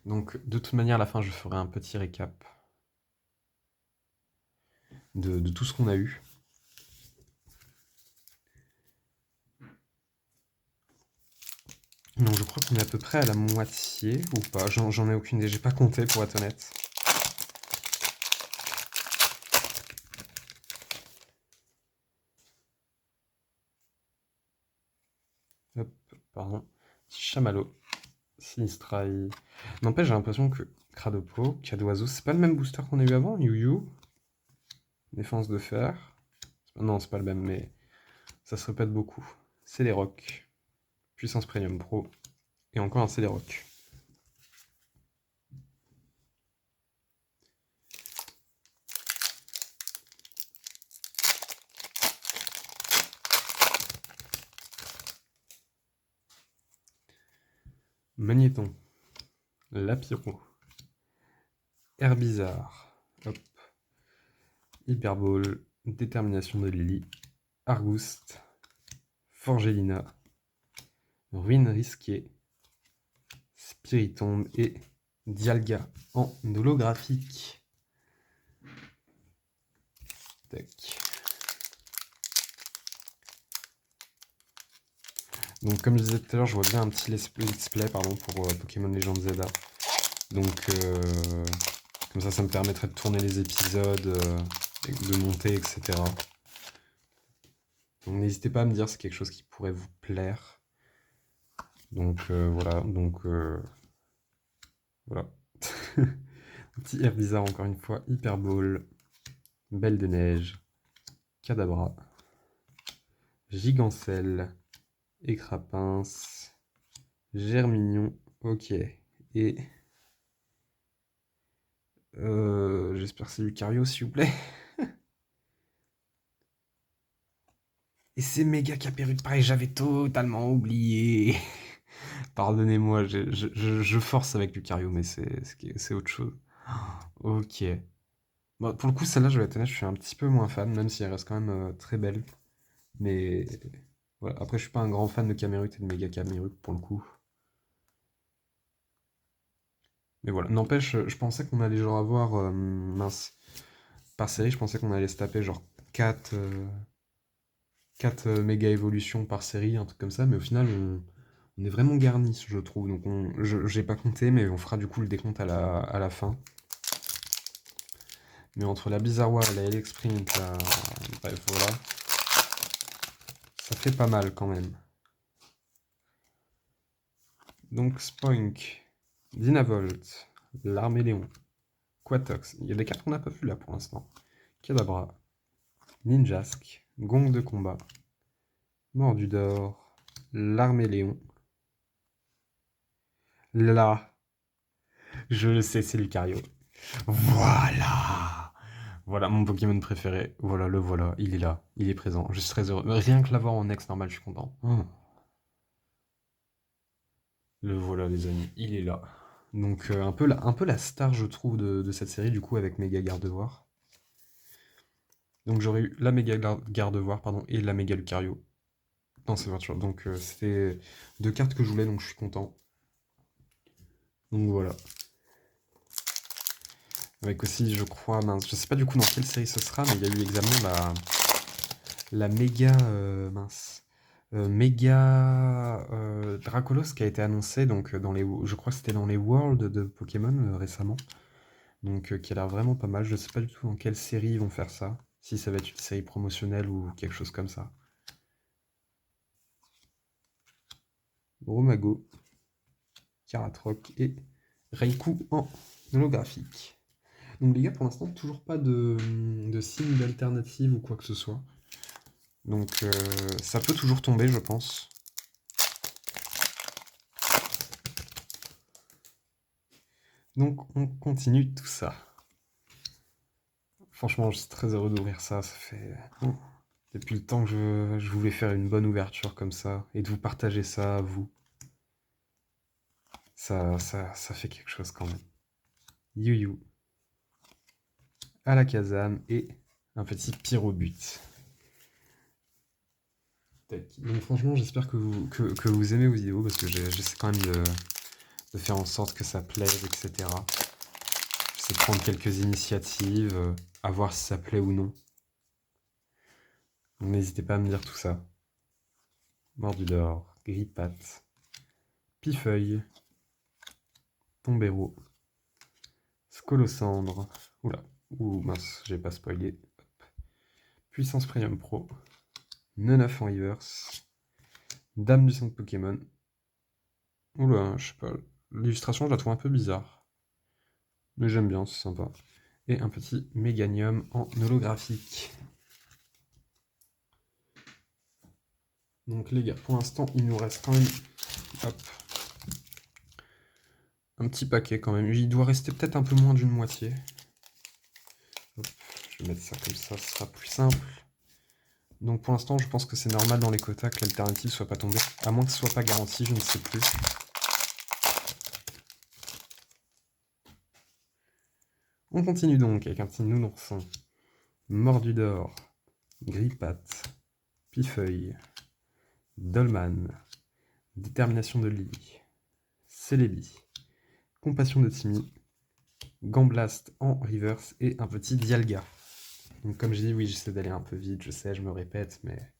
Donc, de toute manière, à la fin, je ferai un petit récap de tout ce qu'on a eu. Donc, je crois qu'on est à peu près à la moitié, ou pas. J'en ai aucune idée, j'ai pas compté pour être honnête. Hop, pardon. Petit chamallow. Sinistrail. N'empêche, j'ai l'impression que Cradopo, Cadoiseau, c'est pas le même booster qu'on a eu avant. Yu-Yu. Défense de fer. Non, c'est pas le même, mais ça se répète beaucoup. C'est les rocks. Puissance Premium Pro. Et encore un Celerock. Magnéton. Lapiro. Herbizarre. Hop. Hyperball. Détermination de Lily. Argouste. Forgelina. Ruine risquée. Spiritombe et Dialga en holographique. Tac. Donc comme je disais tout à l'heure, je vois bien un petit let's play pardon, pour Pokémon Legends Zelda. Donc comme ça me permettrait de tourner les épisodes, de monter, etc. Donc n'hésitez pas à me dire si c'est quelque chose qui pourrait vous plaire. Donc voilà, voilà. Petit air bizarre encore une fois, Hyper Ball, Belle de Neige, Kadabra, Gigancelle, Écrapince, Germignon, ok. Et J'espère que c'est Lucario, s'il vous plaît. Et c'est méga Caperucte, pareil, j'avais totalement oublié. Pardonnez-moi, je force avec Lucario, mais c'est autre chose. Ok. Bon, pour le coup, celle-là, je vais être honnête, je suis un petit peu moins fan, même si elle reste quand même très belle. Mais voilà. Après, je suis pas un grand fan de Camerupt et de méga Camerupt pour le coup. Mais voilà. N'empêche, je pensais qu'on allait genre avoir, mince, par série, je pensais qu'on allait se taper genre 4 4 méga évolutions par série, un truc comme ça, mais au final, on est vraiment garni, je trouve. Donc, j'ai pas compté, mais on fera du coup le décompte à la fin. Mais entre la Bizarroire, la Elexprint, bref, voilà, ça fait pas mal quand même. Donc, Spoink, Dynavolt, l'Arméléon, Quatox. Il y a des cartes qu'on n'a pas vues là pour l'instant. Kadabra, Ninjask, Gong de combat, Mordudor, l'Arméléon. Là, je le sais, c'est Lucario. Voilà! Voilà mon Pokémon préféré. Voilà, le voilà. Il est là. Il est présent. Je suis très heureux. Rien que l'avoir en ex normal, je suis content. Le voilà, les amis. Il est là. Donc, un peu la star, je trouve, de cette série, du coup, avec Méga Gardevoir. Donc, j'aurais eu la Méga Gardevoir, pardon, et la Méga Lucario dans ces voitures. Donc, c'était deux cartes que je voulais, donc je suis content. Donc, voilà. Avec aussi, je crois, mince, je sais pas du coup dans quelle série ce sera, mais il y a eu également la méga, mince, méga Dracolos qui a été annoncé, donc je crois que c'était dans les Worlds de Pokémon récemment, donc qui a l'air vraiment pas mal. Je sais pas du tout dans quelle série ils vont faire ça, si ça va être une série promotionnelle ou quelque chose comme ça. Romago, Karatroc et Raikou en holographique. Donc les gars, pour l'instant, toujours pas de signe d'alternative ou quoi que ce soit. Donc ça peut toujours tomber, je pense. Donc on continue tout ça. Franchement, je suis très heureux d'ouvrir ça. Ça fait depuis le temps que je voulais faire une bonne ouverture comme ça et de vous partager ça à vous. Ça fait quelque chose quand même. Yu-Yu, Alakazam et un petit Pyrobut. Donc franchement, j'espère que vous aimez vos vidéos parce que j'essaie quand même de faire en sorte que ça plaise, etc. J'essaie de prendre quelques initiatives, à voir si ça plaît ou non. N'hésitez pas à me dire tout ça. Mordudor, Grippat, Pifeuille, Tombero, Scolosandre. Oula, ouh mince, j'ai pas spoilé. Hop. Puissance Premium Pro, Neunaf en reverse, Dame du centre Pokémon. Oula, je sais pas. L'illustration, je la trouve un peu bizarre. Mais j'aime bien, c'est sympa. Et un petit Méganium en holographique. Donc les gars, pour l'instant, il nous reste quand même hop, un petit paquet quand même. Il doit rester peut-être un peu moins d'une moitié. Hop, je vais mettre ça comme ça, ce sera plus simple. Donc pour l'instant, je pense que c'est normal dans les quotas que l'alternative soit pas tombée. À moins que ce soit pas garanti, je ne sais plus. On continue donc avec un petit nounourson. Mordudor, Grippat, Pifeuille, Dolman, Détermination de Lily, Celebi, Compassion de Timmy, Gamblast en reverse et un petit Dialga. Donc comme j'ai dit, oui, j'essaie d'aller un peu vite, je sais, je me répète, mais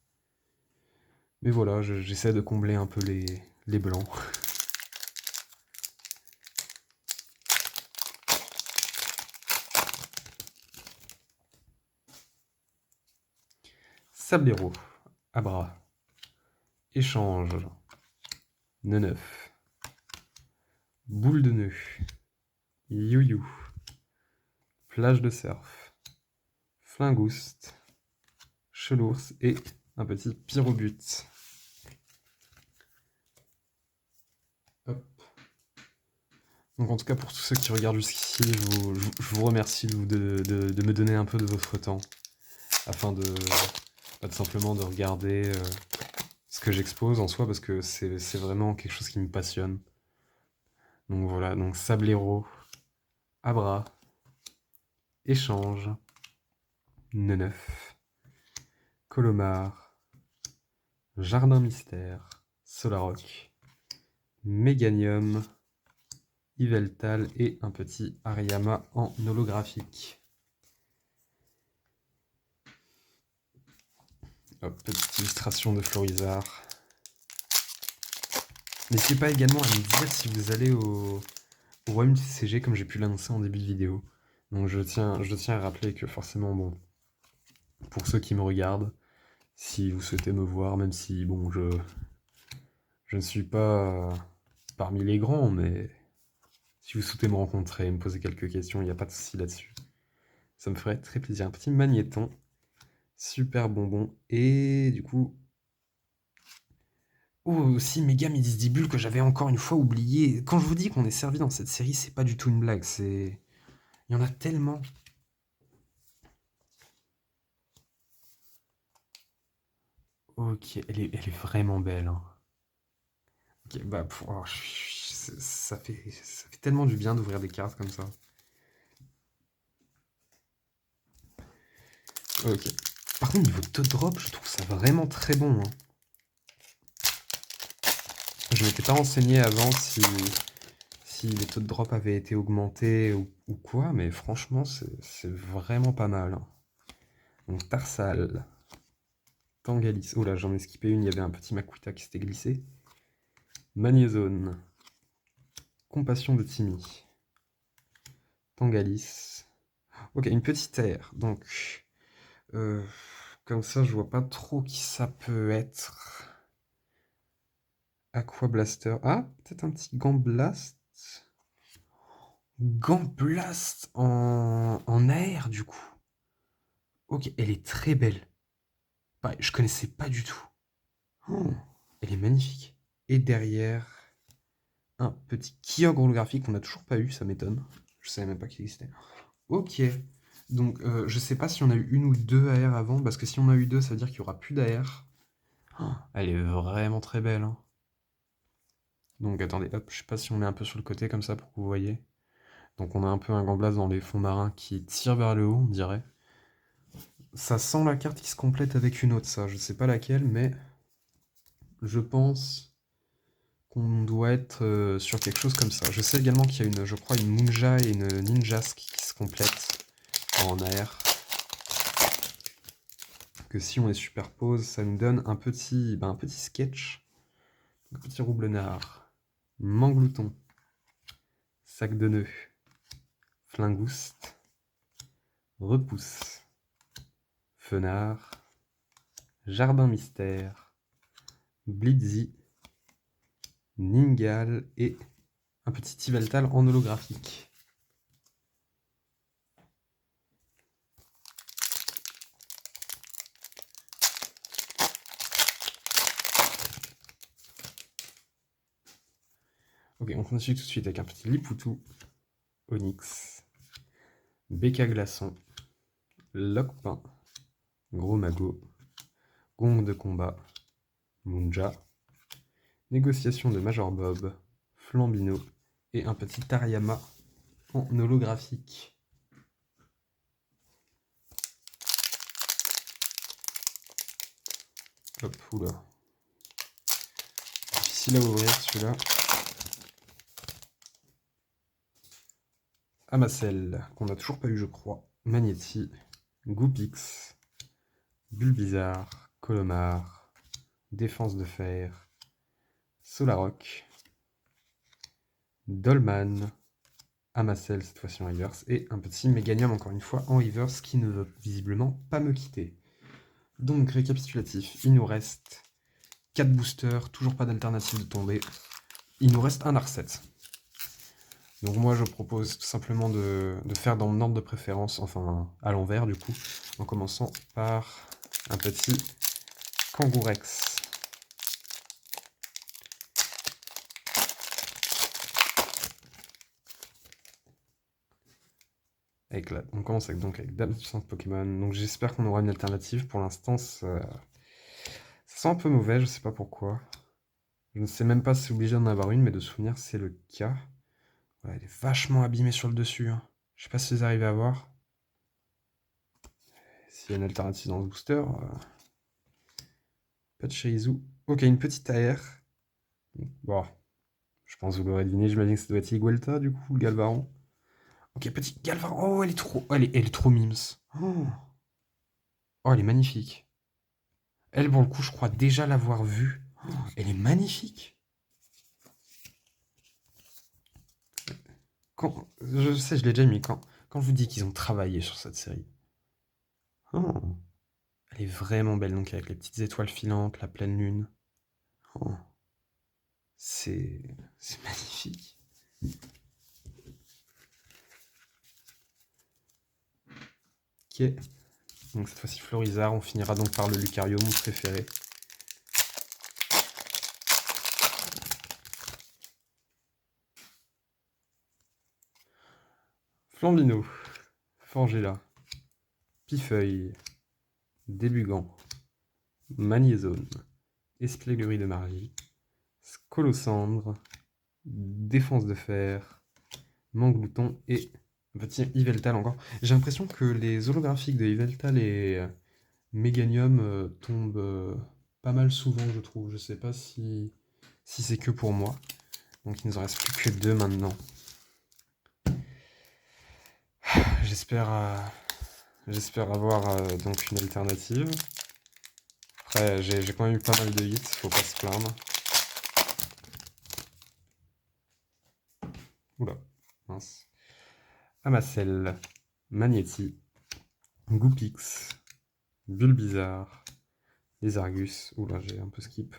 voilà, j'essaie de combler un peu les blancs. Sablero, Abra, Échange, Neuf, Boule de nœud, You-You, Plage de surf, Flingouste, Chelours et un petit Pyrobut. Hop. Donc en tout cas, pour tous ceux qui regardent jusqu'ici, je vous remercie de me donner un peu de votre temps, afin de simplement de regarder ce que j'expose en soi, parce que c'est vraiment quelque chose qui me passionne. Donc voilà, donc Sablero, Abra, Échange, Neneuf, Colomar, Jardin Mystère, Solaroc, Méganium, Yveltal et un petit Ariama en holographique. Hop, petite illustration de Florizard. N'hésitez pas également à me dire si vous allez au Royaume du CCG comme j'ai pu l'annoncer en début de vidéo. Donc je tiens à rappeler que forcément, bon, pour ceux qui me regardent, si vous souhaitez me voir, même si, bon, je ne suis pas parmi les grands, mais si vous souhaitez me rencontrer, me poser quelques questions, il n'y a pas de souci là-dessus. Ça me ferait très plaisir. Un petit magnéton, super bonbon, et du coup... Oh, aussi Mega Midisdibule que j'avais encore une fois oublié. Quand je vous dis qu'on est servi dans cette série, c'est pas du tout une blague, c'est... Il y en a tellement. Ok, elle est vraiment belle, hein. Ok, bah, alors, ça fait tellement du bien d'ouvrir des cartes comme ça. Ok. Par contre, niveau taux de drop, je trouve ça vraiment très bon, hein. Je m'étais pas renseigné avant si les taux de drop avaient été augmentés ou quoi, mais franchement, c'est vraiment pas mal, hein. Donc, Tarsal, Tangalis. Oh là, j'en ai skippé une, il y avait un petit Makuta qui s'était glissé. Magnézone, Compassion de Timmy, Tangalis. Ok, une petite aire, donc... comme ça, je vois pas trop qui ça peut être. Aqua Blaster. Ah, peut-être un petit Gamblast. Gamblast en air, du coup. Ok, elle est très belle. Bah, je connaissais pas du tout. Oh, elle est magnifique. Et derrière, un petit Kyogre holographique qu'on n'a toujours pas eu, ça m'étonne. Je savais même pas qu'il existait. Ok. Donc, je sais pas si on a eu une ou deux AR avant, parce que si on a eu deux, ça veut dire qu'il y aura plus d'AR. Oh, elle est vraiment très belle, hein. Donc attendez, hop, je sais pas si on met un peu sur le côté comme ça pour que vous voyez. Donc on a un peu un Gamblas dans les fonds marins qui tire vers le haut, on dirait. Ça sent la carte qui se complète avec une autre, ça. Je sais pas laquelle, mais je pense qu'on doit être sur quelque chose comme ça. Je sais également qu'il y a je crois, une Munja et une Ninjask qui se complètent en air. Que si on les superpose, ça nous donne un petit sketch. Un petit roublenard, Manglouton, Sac de nœuds, Flingouste, Repousse, Fenard, Jardin Mystère, Blitzy, Ningal et un petit Yveltal en holographique. Ok, on continue tout de suite avec un petit Lipoutou, Onyx, Béca Glaçon, Lockpin, Gros Mago, Gong de combat, Munja, Négociation de Major Bob, Flambino et un petit Tariama en holographique. Hop, oula. Difficile à ouvrir celui-là. Amacel, qu'on n'a toujours pas eu je crois. Magnéti, Goupix, Bulbizarre, Colomar, Défense de fer, Solaroc, Dolman, Amacel cette fois-ci en reverse, et un petit Méganium encore une fois en reverse qui ne veut visiblement pas me quitter. Donc récapitulatif, il nous reste 4 boosters, toujours pas d'alternative de tombée. Il nous reste un Arset. Donc moi je propose tout simplement de faire dans mon ordre de préférence, enfin à l'envers du coup, en commençant par un petit Kangourex. On commence avec Dame puissante Pokémon. Donc j'espère qu'on aura une alternative. Pour l'instant, ça sent un peu mauvais, je sais pas pourquoi. Je ne sais même pas si c'est obligé d'en avoir une, mais de souvenir, c'est le cas. Ouais, elle est vachement abîmée sur le dessus, hein. Je sais pas si vous arrivez à voir. S'il y a une alternative dans le booster. Pas de Shirizu. Ok, une petite AR. Bon, je pense que vous l'aurez deviné, j'imagine que ça doit être Iguelta, du coup, le Galvaron. Ok, petit Galvaron. Oh, elle est trop. Elle est trop mimes. Oh. Oh, elle est magnifique. Elle, pour le coup, je crois déjà l'avoir vue. Oh, elle est magnifique. Je sais, je l'ai déjà mis. Quand je vous dis qu'ils ont travaillé sur cette série. Oh, elle est vraiment belle, donc avec les petites étoiles filantes, la pleine lune. Oh, c'est magnifique. Ok. Donc cette fois-ci Florizard, on finira donc par le Lucario, mon préféré. Flambino, Forgela, Pifeuille, Débugant, Magnézone, Espièglerie de Marie, Scolosandre, Défense de fer, Manglouton et petit Yveltal encore. J'ai l'impression que les holographiques de Yveltal et Méganium tombent pas mal souvent, je trouve. Je sais pas si c'est que pour moi. Donc il nous en reste plus que deux maintenant. J'espère j'espère avoir donc une alternative. Après, j'ai quand même eu pas mal de hits, faut pas se plaindre. Oula, mince. Amacel, Magnéti, Goupix, Bulbizarre, les Argus, oula, j'ai un peu skip.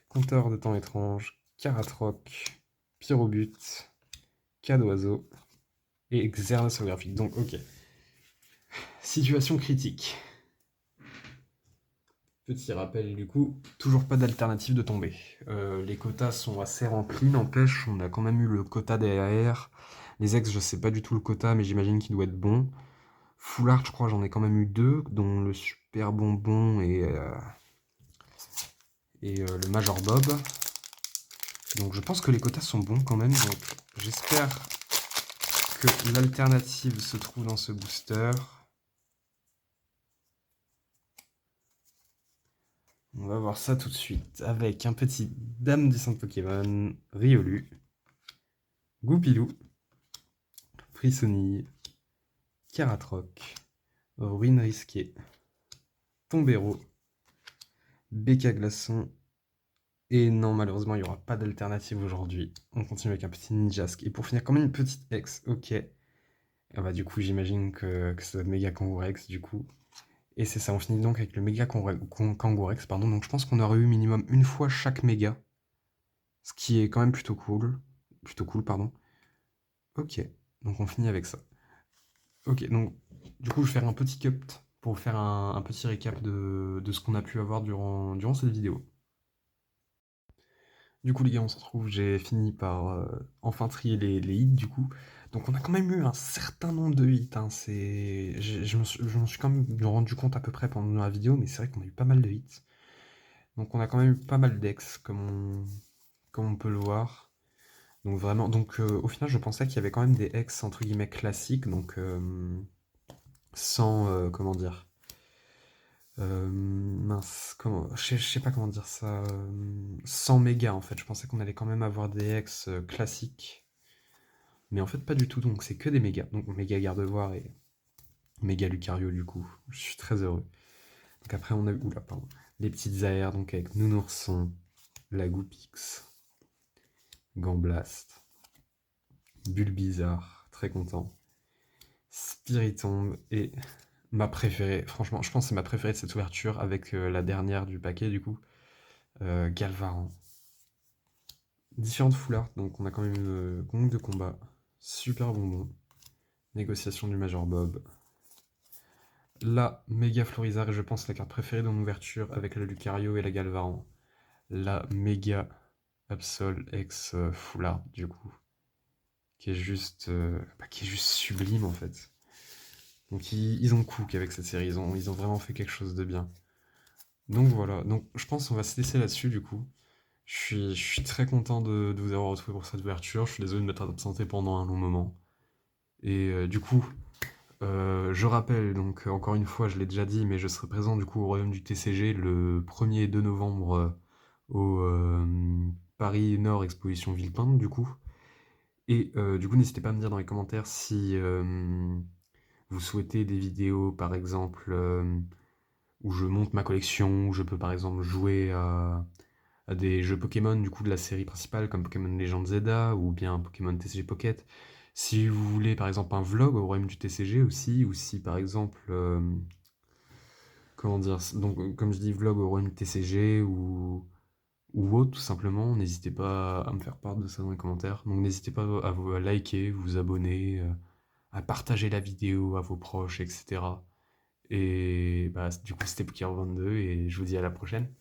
Compteur de temps étrange, Caratroc, Pyrobut, Cadoiseau et Xerneas holographique. Donc, ok. Situation critique. Petit rappel du coup, toujours pas d'alternative de tombée. Les quotas sont assez remplis, n'empêche, on a quand même eu le quota des AR. Les ex, je sais pas du tout le quota, mais j'imagine qu'il doit être bon. Full art, je crois, j'en ai quand même eu deux, dont le super bonbon et le Major Bob. Donc je pense que les quotas sont bons quand même, donc j'espère que l'alternative se trouve dans ce booster. On va voir ça tout de suite avec un petit Dame du Centre Pokémon, Riolu, Goupilou, Frissonille, Caratroc, Ruine Risquée, Tombero, Béca Glaçon. Et non, malheureusement, il n'y aura pas d'alternative aujourd'hui. On continue avec un petit Ninjask. Et pour finir, quand même une petite X, ok. Ah bah, du coup, j'imagine que ça doit être Méga Kangourex, du coup. Et c'est ça, on finit donc avec le Méga Kangourex, pardon. Donc je pense qu'on aurait eu minimum une fois chaque méga. Ce qui est quand même plutôt cool. Plutôt cool, pardon. Ok, donc on finit avec ça. Ok, donc du coup, je vais faire un petit cut pour faire un petit récap de ce qu'on a pu avoir durant cette vidéo. Du coup, les gars, on se retrouve. J'ai fini par enfin trier les hits, du coup. Donc, on a quand même eu un certain nombre de hits, hein. Je m'en suis quand même rendu compte à peu près pendant la vidéo, mais c'est vrai qu'on a eu pas mal de hits. Donc, on a quand même eu pas mal d'ex, comme on peut le voir. Donc, vraiment. Donc, au final, je pensais qu'il y avait quand même des ex, entre guillemets, classiques. Donc, sans. Comment dire mince, je sais pas comment dire ça. 100 mégas en fait. Je pensais qu'on allait quand même avoir des ex classiques. Mais en fait, pas du tout. Donc, c'est que des mégas. Donc, méga Gardevoir et méga Lucario, du coup. Je suis très heureux. Donc, après, on a eu. Oula, pardon. Les petites AR, donc avec Nounourson, la Goupix, Gamblast, Bulbizarre, très content. Spiritomb et ma préférée. Franchement, je pense que c'est ma préférée de cette ouverture avec la dernière du paquet, du coup. Galvaran. Différentes full art, donc on a quand même une gong de combat, super bonbon, négociation du Major Bob, la méga Florizard, et je pense la carte préférée dans l'ouverture avec le Lucario et la Galvaran, la méga Absol ex full art du coup, qui est juste sublime en fait. Donc ils ont cook avec cette série, ils ont vraiment fait quelque chose de bien. Donc voilà, donc je pense qu'on va se laisser là-dessus du coup. Je suis très content de vous avoir retrouvé pour cette ouverture. Je suis désolé de m'être absenté pendant un long moment. Et du coup, je rappelle, donc encore une fois, je l'ai déjà dit, mais je serai présent du coup au Royaume du TCG le 1er et 2 novembre au Paris Nord Exposition Villepinte du coup. Et du coup, n'hésitez pas à me dire dans les commentaires si vous souhaitez des vidéos, par exemple, où je monte ma collection, où je peux par exemple jouer à des jeux Pokémon du coup de la série principale comme Pokémon Legend Zelda ou bien Pokémon TCG Pocket. Si vous voulez par exemple un vlog au royaume du TCG aussi, ou si par exemple, comment dire, donc comme je dis vlog au royaume du TCG ou autre tout simplement, n'hésitez pas à me faire part de ça dans les commentaires. Donc n'hésitez pas à liker, vous abonner, à partager la vidéo à vos proches, etc. Et bah, du coup c'était Poker22 et je vous dis à la prochaine.